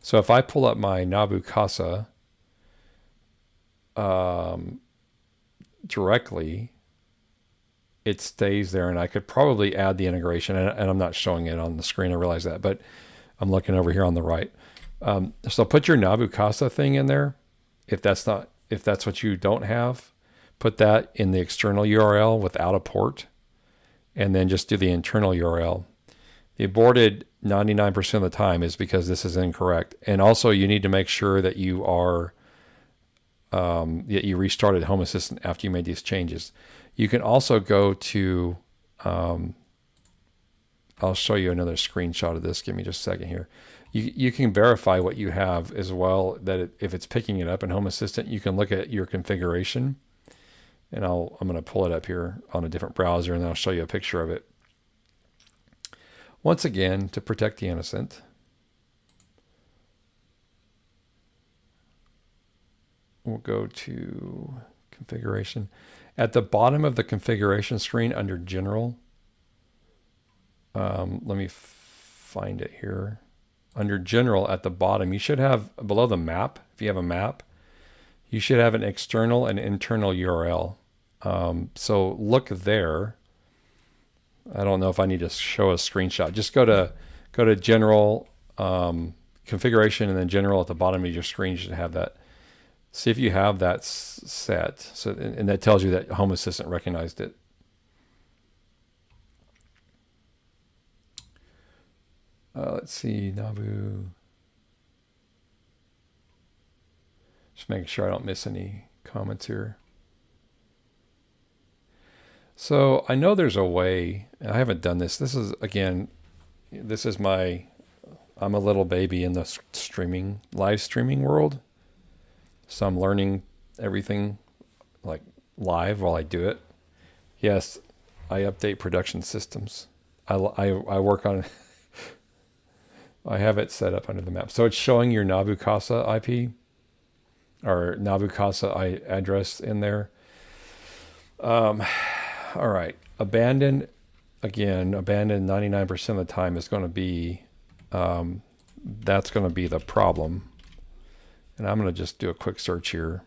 Speaker 1: So if I pull up my Nabu Casa directly, it stays there, and I could probably add the integration, and I'm not showing it on the screen, I realize that, but I'm looking over here on the right. So put your Nabu Casa thing in there. If that's what you don't have, put that in the external URL without a port, and then just do the internal URL. The aborted 99% of the time is because this is incorrect. And also you need to make sure that you are, that you restarted Home Assistant after you made these changes. You can also go to, I'll show you another screenshot of this. Give me just a second here. You can verify what you have as well, that if it's picking it up in Home Assistant, you can look at your configuration. And I'm going to pull it up here on a different browser, and then I'll show you a picture of it. Once again, to protect the innocent, we'll go to configuration. At the bottom of the configuration screen under General, Let me find it here. Under general at the bottom, you should have below the map, if you have a map, you should have an external and internal URL. So look there. I don't know if I need to show a screenshot. Just go to general, configuration, and then general at the bottom of your screen. You should have that. See if you have that set. So, and that tells you that Home Assistant recognized it. Let's see, Nabu. Just making sure I don't miss any comments here. So I know there's a way, and I haven't done this. This is, again, this is I'm a little baby in the live streaming world. So I'm learning everything like live while I do it. Yes, I update production systems. I work on, I have it set up under the map. So it's showing your Nabu Casa IP or Nabu Casa address in there. All right, abandoned 99% of the time is going to be, that's going to be the problem. And I'm going to just do a quick search here.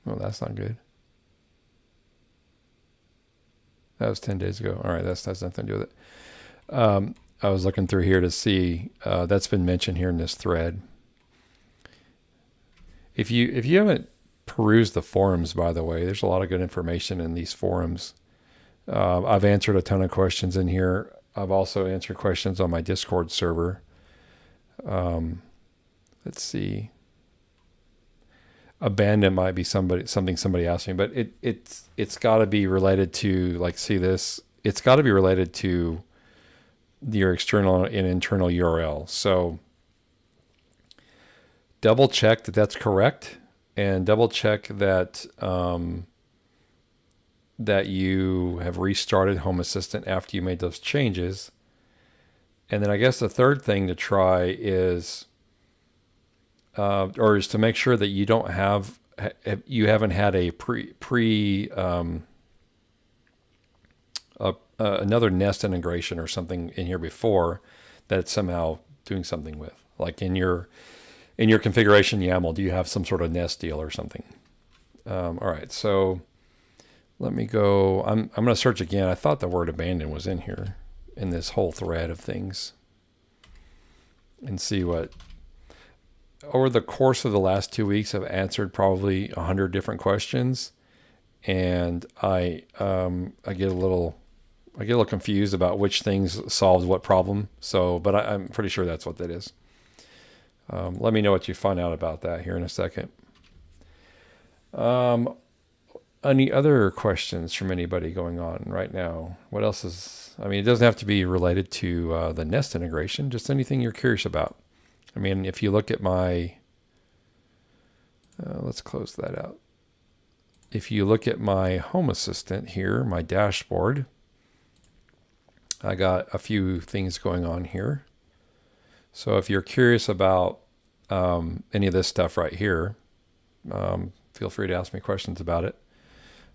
Speaker 1: Oh, that's not good. That was 10 days ago. All right, that's nothing to do with it. I was looking through here to see, that's been mentioned here in this thread. If you haven't perused the forums, by the way, there's a lot of good information in these forums. I've answered a ton of questions in here. I've also answered questions on my Discord server. Let's see. Abandon might be something somebody asked me, but it's got to be related to, like, see this. It's got to be related to your external and internal URL. So double check that that's correct, and double check that that you have restarted Home Assistant after you made those changes. And then I guess the third thing to try is to make sure that you don't have, you haven't had a another Nest integration or something in here before that it's somehow doing something with. Like in your configuration YAML, do you have some sort of Nest deal or something? All right, so let me go. I'm going to search again. I thought the word abandon was in here in this whole thread of things, and see what. Over the course of the last 2 weeks, I've answered probably 100 different questions, and I get a little confused about which things solved what problem. So, but I'm pretty sure that's what that is. Let me know what you find out about that here in a second. Any other questions from anybody going on right now? What else is, I mean, it doesn't have to be related to the Nest integration, just anything you're curious about. I mean, if you look at my, let's close that out. If you look at my Home Assistant here, my dashboard, I got a few things going on here. So if you're curious about any of this stuff right here, feel free to ask me questions about it.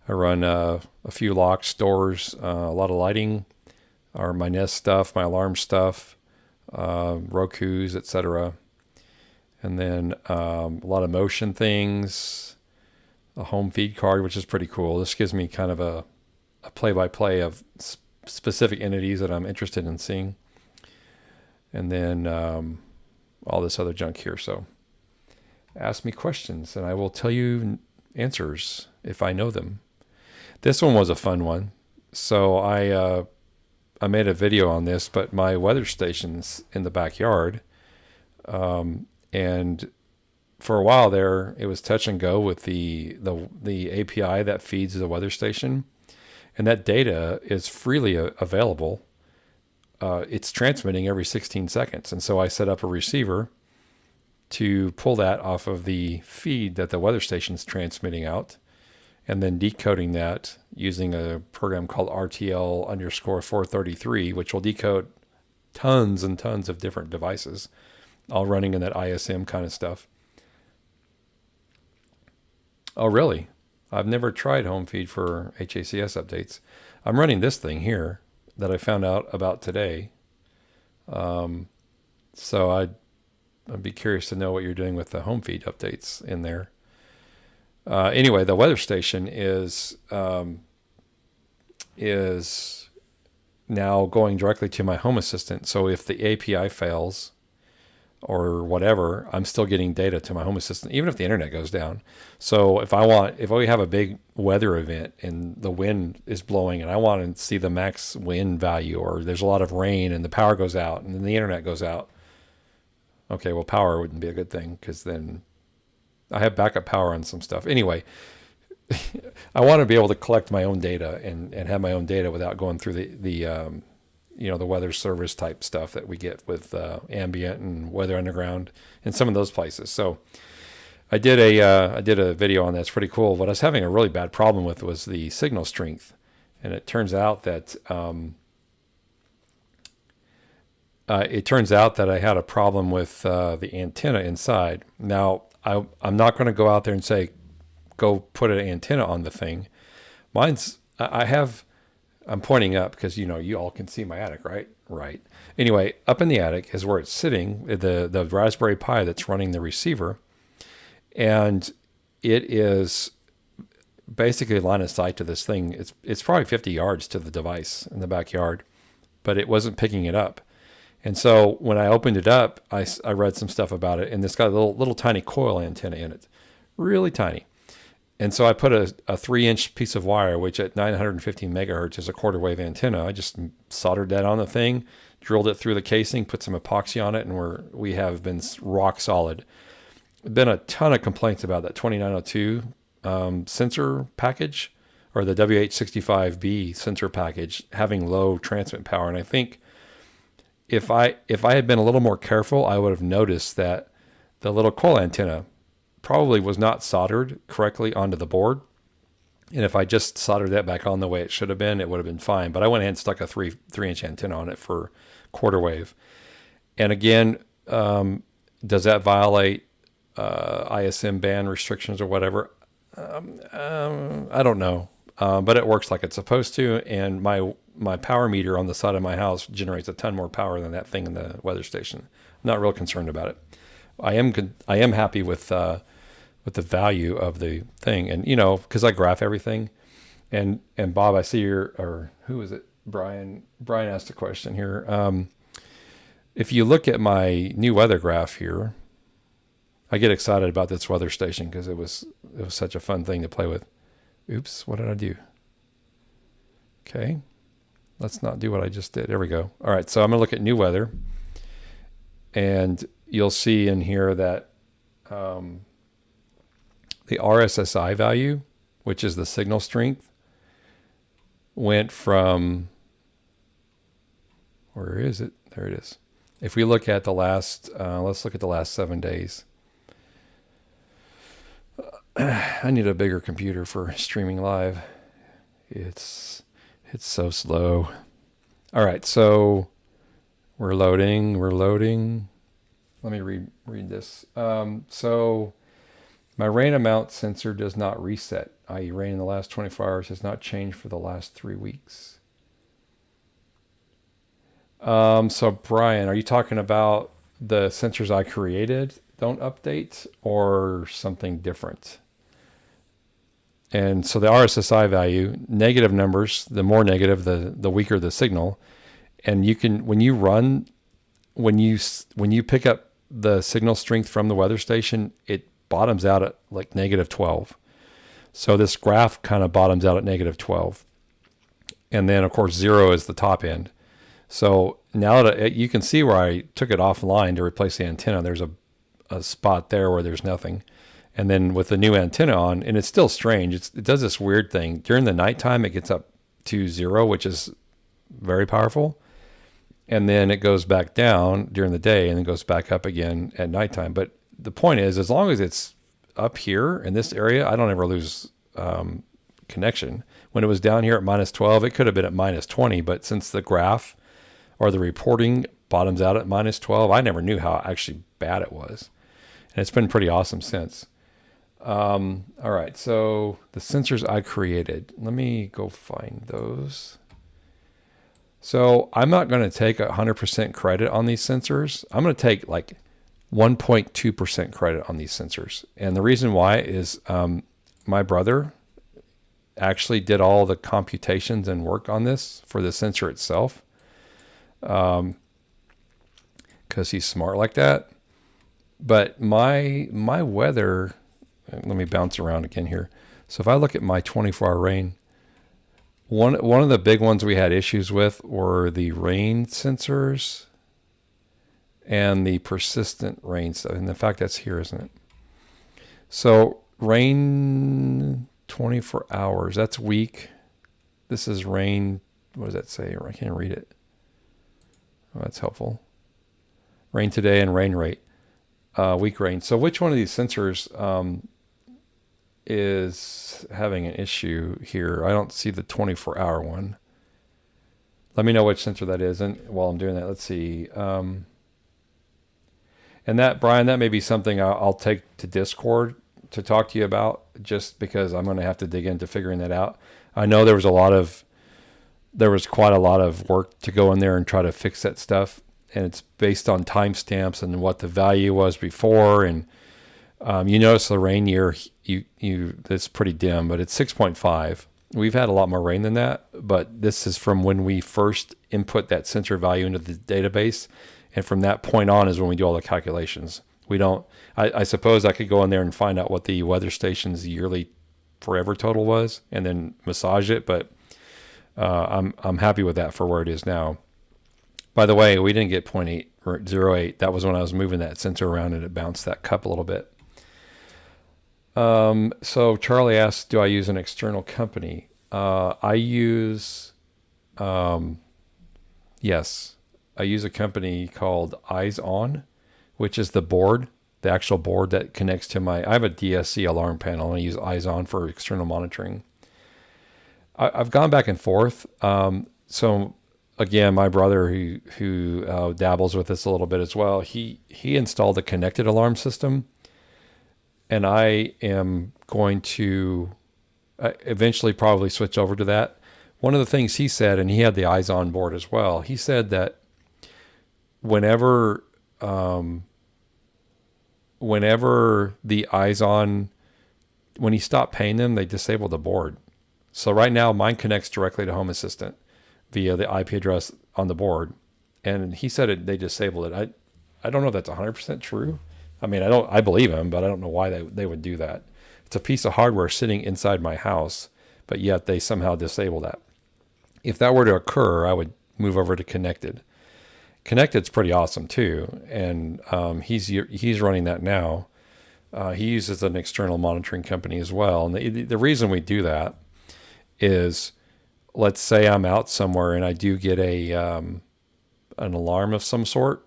Speaker 1: I run a few locks, doors, a lot of lighting, or my Nest stuff, my alarm stuff, Roku's, etc. And then a lot of motion things, a home feed card, which is pretty cool. This gives me kind of a play-by-play of specific entities that I'm interested in seeing. And then all this other junk here. So ask me questions and I will tell you answers if I know them. This one was a fun one. So I made a video on this, but my weather station's in the backyard. And for a while there, it was touch and go with the API that feeds the weather station. And that data is freely available. It's transmitting every 16 seconds. And so I set up a receiver to pull that off of the feed that the weather station's transmitting out, and then decoding that using a program called RTL_433, which will decode tons and tons of different devices, all running in that ISM kind of stuff. Oh, really? I've never tried home feed for HACS updates. I'm running this thing here that I found out about today. So I'd be curious to know what you're doing with the home feed updates in there. Anyway, the weather station is now going directly to my Home Assistant. So if the API fails or whatever, I'm still getting data to my Home Assistant, even if the internet goes down. So if we have a big weather event and the wind is blowing and I want to see the max wind value, or there's a lot of rain and the power goes out and then the internet goes out. Okay, well, power wouldn't be a good thing because then I have backup power on some stuff. Anyway, I want to be able to collect my own data and have my own data without going through the weather service type stuff that we get with Ambient and Weather Underground and some of those places. So I did a video on that. It's pretty cool. What I was having a really bad problem with was the signal strength, and it turns out that I had a problem with the antenna inside. Now I'm not going to go out there and say go put an antenna on the thing. I'm pointing up because you all can see my attic, right? Right. Anyway, up in the attic is where it's sitting, the Raspberry Pi that's running the receiver, and it is basically line of sight to this thing. It's probably 50 yards to the device in the backyard, but it wasn't picking it up. And so when I opened it up, I read some stuff about it, and it's got a little tiny coil antenna in it, really tiny. And so I put a 3-inch piece of wire, which at 915 megahertz is a quarter wave antenna. I just soldered that on the thing, drilled it through the casing, put some epoxy on it, and we have been rock solid. Been a ton of complaints about that 2902 sensor package, or the WH65B sensor package, having low transmit power. And I think if I had been a little more careful, I would have noticed that the little coil antenna probably was not soldered correctly onto the board. And if I just soldered that back on the way it should have been, it would have been fine. But I went ahead and stuck a 3-inch antenna on it for quarter wave. And again, does that violate ISM band restrictions or whatever? I don't know. But it works like it's supposed to. And my power meter on the side of my house generates a ton more power than that thing in the weather station. I'm not real concerned about it. I am happy with the value of the thing, and because I graph everything, and Bob, I see or who is it? Brian asked a question here. If you look at my new weather graph here, I get excited about this weather station because it was such a fun thing to play with. Oops, what did I do? Okay, let's not do what I just did. There we go. All right, so I'm gonna look at new weather, and you'll see in here that the RSSI value, which is the signal strength, went from, where is it? There it is. If we look at the last, let's look at the last 7 days. I need a bigger computer for streaming live. It's so slow. All right, so we're loading. Let me read this. So my rain amount sensor does not reset, i.e. rain in the last 24 hours has not changed for the last 3 weeks. So Brian, are you talking about the sensors I created don't update or something different? And so the RSSI value, negative numbers, the more negative, the weaker the signal. And you can, when you pick up the signal strength from the weather station, it bottoms out at like negative 12. So this graph kind of bottoms out at negative 12. And then of course 0 is the top end. So now that you can see where I took it offline to replace the antenna, there's a spot there where there's nothing. And then with the new antenna on, and it's still strange, it does this weird thing. During the nighttime, it gets up to 0, which is very powerful. And then it goes back down during the day and then goes back up again at nighttime. But the point is, as long as it's up here in this area, I don't ever lose connection. When it was down here at minus 12, it could have been at minus 20. But since the graph or the reporting bottoms out at minus 12, I never knew how actually bad it was. And it's been pretty awesome since. All right. So the sensors I created, let me go find those. So I'm not going to take 100% credit on these sensors. I'm going to take like 1.2% credit on these sensors. And the reason why is my brother actually did all the computations and work on this for the sensor itself, because he's smart like that. But my weather, let me bounce around again here. So if I look at my 24-hour rain, one of the big ones we had issues with were the rain sensors and the persistent rain stuff. And in fact, that's here, isn't it? So rain 24 hours, that's week. This is rain. What does that say? I can't read it. Oh, that's helpful. Rain today and rain rate. Week rain. So which one of these sensors is having an issue here? I don't see the 24-hour one. Let me know which sensor that is. And while I'm doing that, let's see. And that, Brian, that may be something I'll take to Discord to talk to you about, just because I'm going to have to dig into figuring that out. I know there was quite a lot of work to go in there and try to fix that stuff. And it's based on timestamps and what the value was before. And you notice the rain year, it's pretty dim, but it's 6.5. We've had a lot more rain than that, but this is from when we first input that sensor value into the database. And from that point on is when we do all the calculations. I suppose I could go in there and find out what the weather station's yearly forever total was and then massage it, but I'm happy with that for where it is now. By the way, we didn't get 0.808. That was when I was moving that sensor around and it bounced that cup a little bit. So Charlie asks, do I use an external company? Yes, I use a company called Eyes On, which is the actual board that connects to I have a DSC alarm panel, and I use Eyes On for external monitoring. I've gone back and forth. So again, my brother who dabbles with this a little bit as well, he installed a connected alarm system, and I am going to eventually probably switch over to that. One of the things he said, and he had the Eyes On board as well, he said that whenever the Eyes On, when he stopped paying them, they disabled the board. So right now mine connects directly to Home Assistant via the IP address on the board. And he said they disabled it. I don't know if that's 100% true. I mean, I believe him, but I don't know why they would do that. It's a piece of hardware sitting inside my house, but yet they somehow disable that. If that were to occur, I would move over to Connected. Connected's pretty awesome too, and he's running that now. He uses an external monitoring company as well, and the reason we do that is, let's say I'm out somewhere and I do get an alarm of some sort,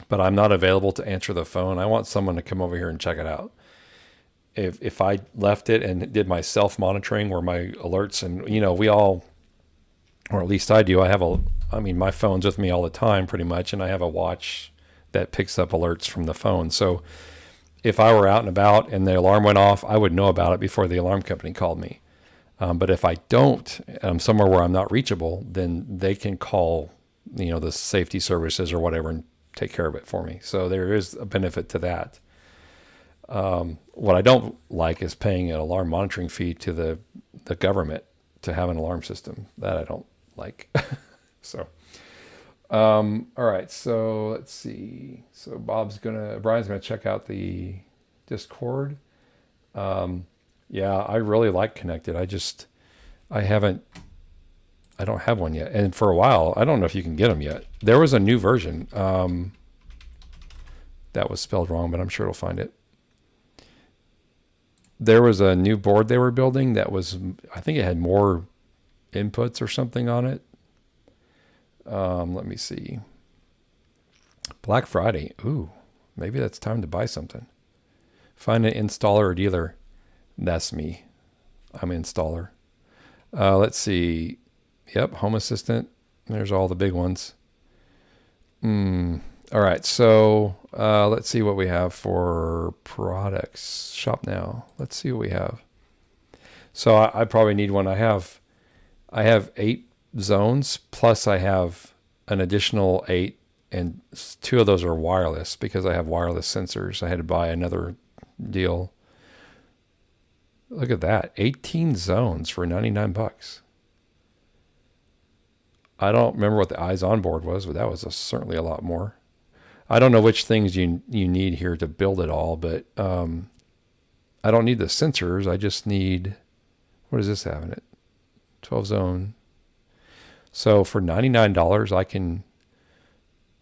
Speaker 1: but I'm not available to answer the phone. I want someone to come over here and check it out. If I left it and did my self monitoring where my alerts, and we all, or at least I do, my phone's with me all the time pretty much, and I have a watch that picks up alerts from the phone. So if I were out and about and the alarm went off, I would know about it before the alarm company called me. But if I don't, I'm somewhere where I'm not reachable, then they can call, the safety services or whatever and take care of it for me. So there is a benefit to that. What I don't like is paying an alarm monitoring fee to the government to have an alarm system. That I don't like. So, all right. So let's see. So Brian's gonna check out the Discord. Yeah, I really like Connected. I don't have one yet. And for a while, I don't know if you can get them yet. There was a new version. That was spelled wrong, but I'm sure it'll find it. There was a new board they were building that was, I think it had more inputs or something on it. Let me see. Black Friday. Ooh, maybe that's time to buy something. Find an installer or dealer. That's me. I'm an installer. Let's see. Yep, Home Assistant. There's all the big ones. All right, so let's see what we have for products. Shop now. Let's see what we have. So I probably need one. I have 8 zones, plus I have an additional 8, and 2 of those are wireless because I have wireless sensors. I had to buy another deal. Look at that, 18 zones for $99. I don't remember what the eyes on board was, but that was certainly a lot more. I don't know which things you need here to build it all, but I don't need the sensors. I just need, what does this have in it? 12 zone. So for $99, I can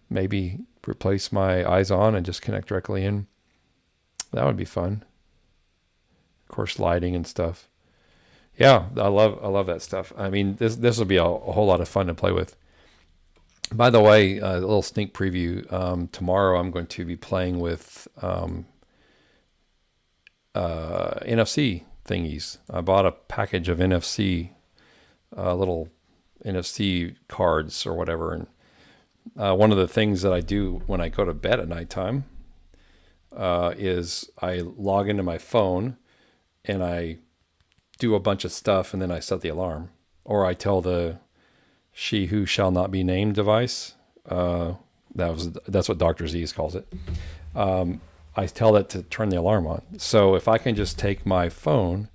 Speaker 1: maybe replace my eyes on and just connect directly in. That would be fun. Of course, lighting and stuff. Yeah, I love that stuff. I mean, this will be a whole lot of fun to play with. By the way, a little sneak preview. Tomorrow I'm going to be playing with NFC thingies. I bought a package of NFC, little NFC cards or whatever. And one of the things that I do when I go to bed at nighttime is I log into my phone and I do a bunch of stuff, and then I set the alarm. Or I tell the she who shall not be named device. That's what Dr. Z's calls it. I tell it to turn the alarm on. So if I can just take my phone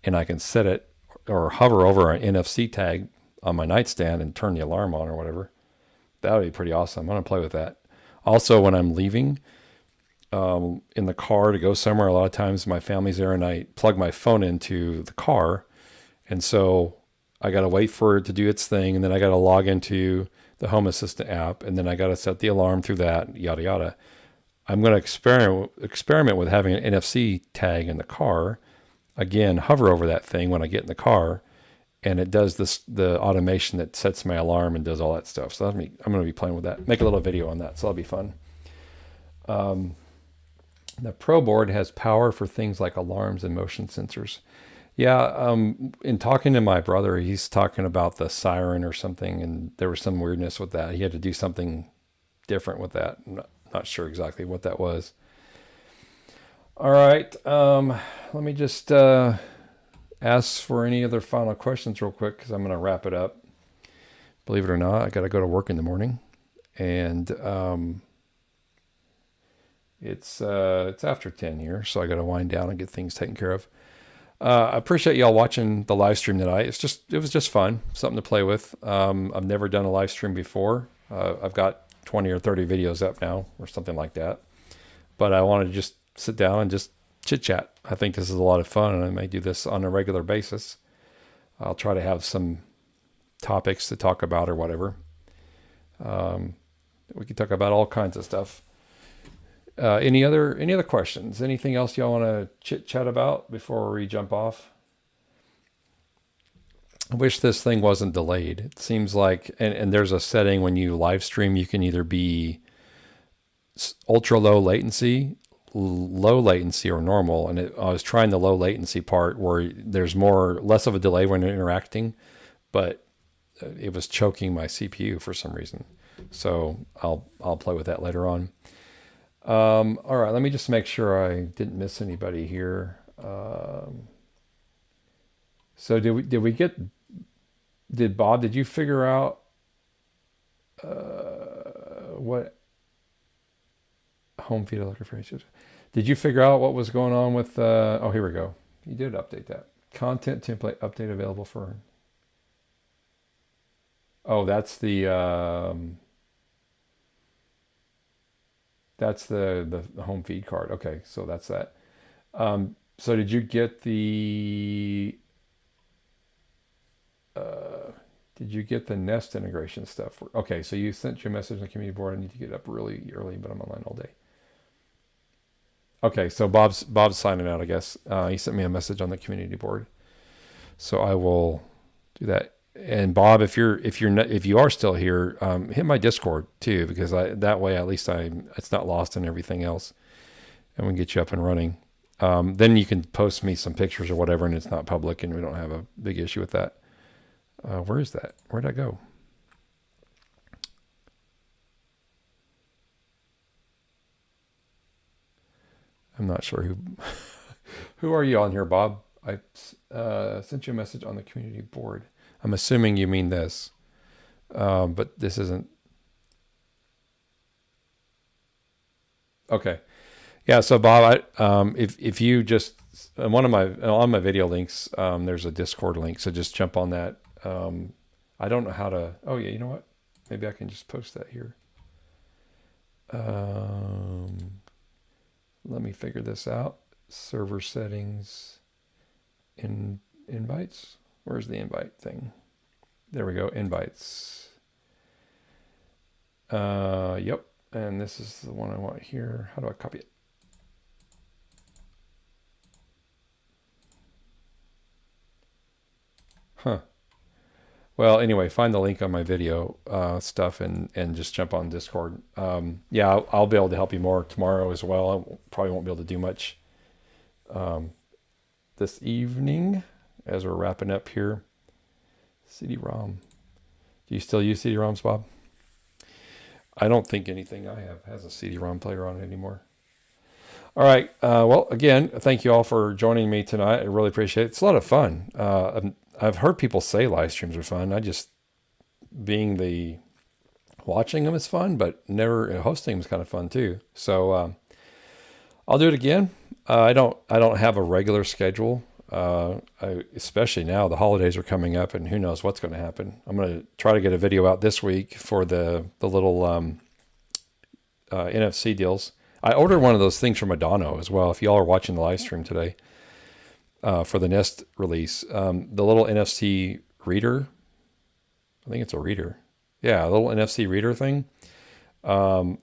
Speaker 1: and I can set it or hover over an NFC tag on my nightstand and turn the alarm on or whatever, that would be pretty awesome. I'm going to play with that. Also, when I'm leaving in the car to go somewhere, a lot of times my family's there and I plug my phone into the car. And so I got to wait for it to do its thing. And then I got to log into the Home Assistant app. And then I got to set the alarm through that, yada, yada. I'm going to experiment with having an NFC tag in the car. Again, hover over that thing when I get in the car, and it does the automation that sets my alarm and does all that stuff. So I'm going to be playing with that. Make a little video on that, so that'll be fun. The Pro board has power for things like alarms and motion sensors. Yeah, in talking to my brother, he's talking about the siren or something, and there was some weirdness with that. He had to do something different with that. I'm not sure exactly what that was. All right, let me just ask for any other final questions real quick, because I'm going to wrap it up. Believe it or not, I got to go to work in the morning, and it's after 10 here, so I got to wind down and get things taken care of. I appreciate y'all watching the live stream tonight. It was just fun, something to play with. I've never done a live stream before. I've got 20 or 30 videos up now or something like that. But I wanted to just sit down and just chit chat. I think this is a lot of fun, and I may do this on a regular basis. I'll try to have some topics to talk about or whatever. We can talk about all kinds of stuff. Any other questions? Anything else y'all want to chit chat about before we jump off? I wish this thing wasn't delayed. It seems like, and there's a setting when you live stream, you can either be ultra low latency, or normal. And I was trying the low latency part where there's less of a delay when you're interacting, but it was choking my CPU for some reason. So I'll play with that later on. All right, let me just make sure I didn't miss anybody here. So did Bob, did you figure out what home feed electrification? Did you figure out what was going on with, oh, here we go. You did update that. Content template update available for, oh, that's the home feed card. Okay, so that's that. So did you get the Nest integration stuff? Okay, so you sent your message on the community board. I need to get up really early, but I'm online all day. Okay, so Bob's signing out, I guess. He sent me a message on the community board, so I will do that. And Bob, if you are still here, hit my Discord too, because that way at least it's not lost in everything else, and we can get you up and running. Then you can post me some pictures or whatever, and it's not public, and we don't have a big issue with that. Where is that? Where'd I go? I'm not sure who who are you on here, Bob? I sent you a message on the community board. I'm assuming you mean this, but this isn't. Okay. Yeah. So Bob, if you just on my video links, there's a Discord link. So just jump on that. I don't know how to. Oh yeah. You know what? Maybe I can just post that here. Let me figure this out. Server settings, invites. Where's the invite thing? There we go. Invites. Yep. And this is the one I want here. How do I copy it? Huh. Well, anyway, find the link on my video stuff and just jump on Discord. Yeah, I'll be able to help you more tomorrow as well. I probably won't be able to do much this evening as we're wrapping up here. CD-ROM. Do you still use CD-ROMs, Bob? I don't think anything I have has a CD-ROM player on it anymore. All right. Well, again, thank you all for joining me tonight. I really appreciate it. It's a lot of fun. I've heard people say live streams are fun. Watching them is fun, but never hosting them is kind of fun too. So I'll do it again. I don't have a regular schedule. Especially now the holidays are coming up and who knows what's going to happen. I'm going to try to get a video out this week for the little NFC deals. I ordered one of those things from Adano as well. If y'all are watching the live stream today for the Nest release, the little NFC reader, I think it's a reader. Yeah, a little NFC reader thing. And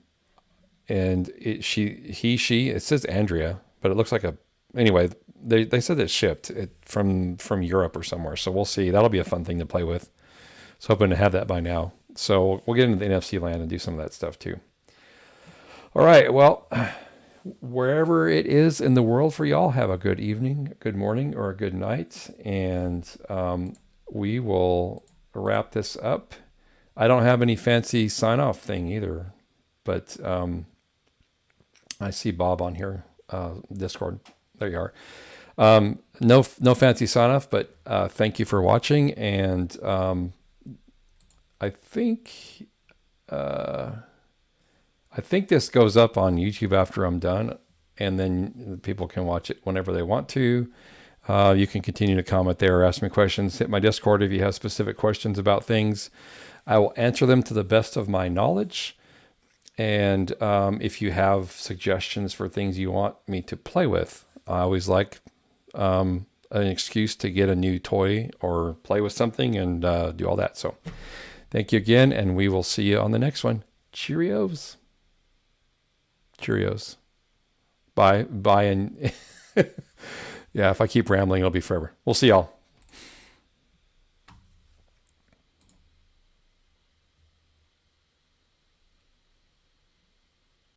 Speaker 1: it says Andrea, but it looks like anyway, they said it shipped from Europe or somewhere. So we'll see. That'll be a fun thing to play with. So hoping to have that by now. So we'll get into the NFC land and do some of that stuff too. All right. Well, wherever it is in the world for y'all, have a good evening, good morning, or a good night. And we will wrap this up. I don't have any fancy sign off thing either, but I see Bob on here, Discord. There you are. No fancy sign off, but thank you for watching. And I think this goes up on YouTube after I'm done, and then people can watch it whenever they want to. You can continue to comment there, ask me questions, hit my Discord if you have specific questions about things. I will answer them to the best of my knowledge. And if you have suggestions for things you want me to play with, I always like an excuse to get a new toy or play with something and do all that. So thank you again, and we will see you on the next one. Cheerios. Cheerios. Bye. And yeah, if I keep rambling, it'll be forever. We'll see y'all.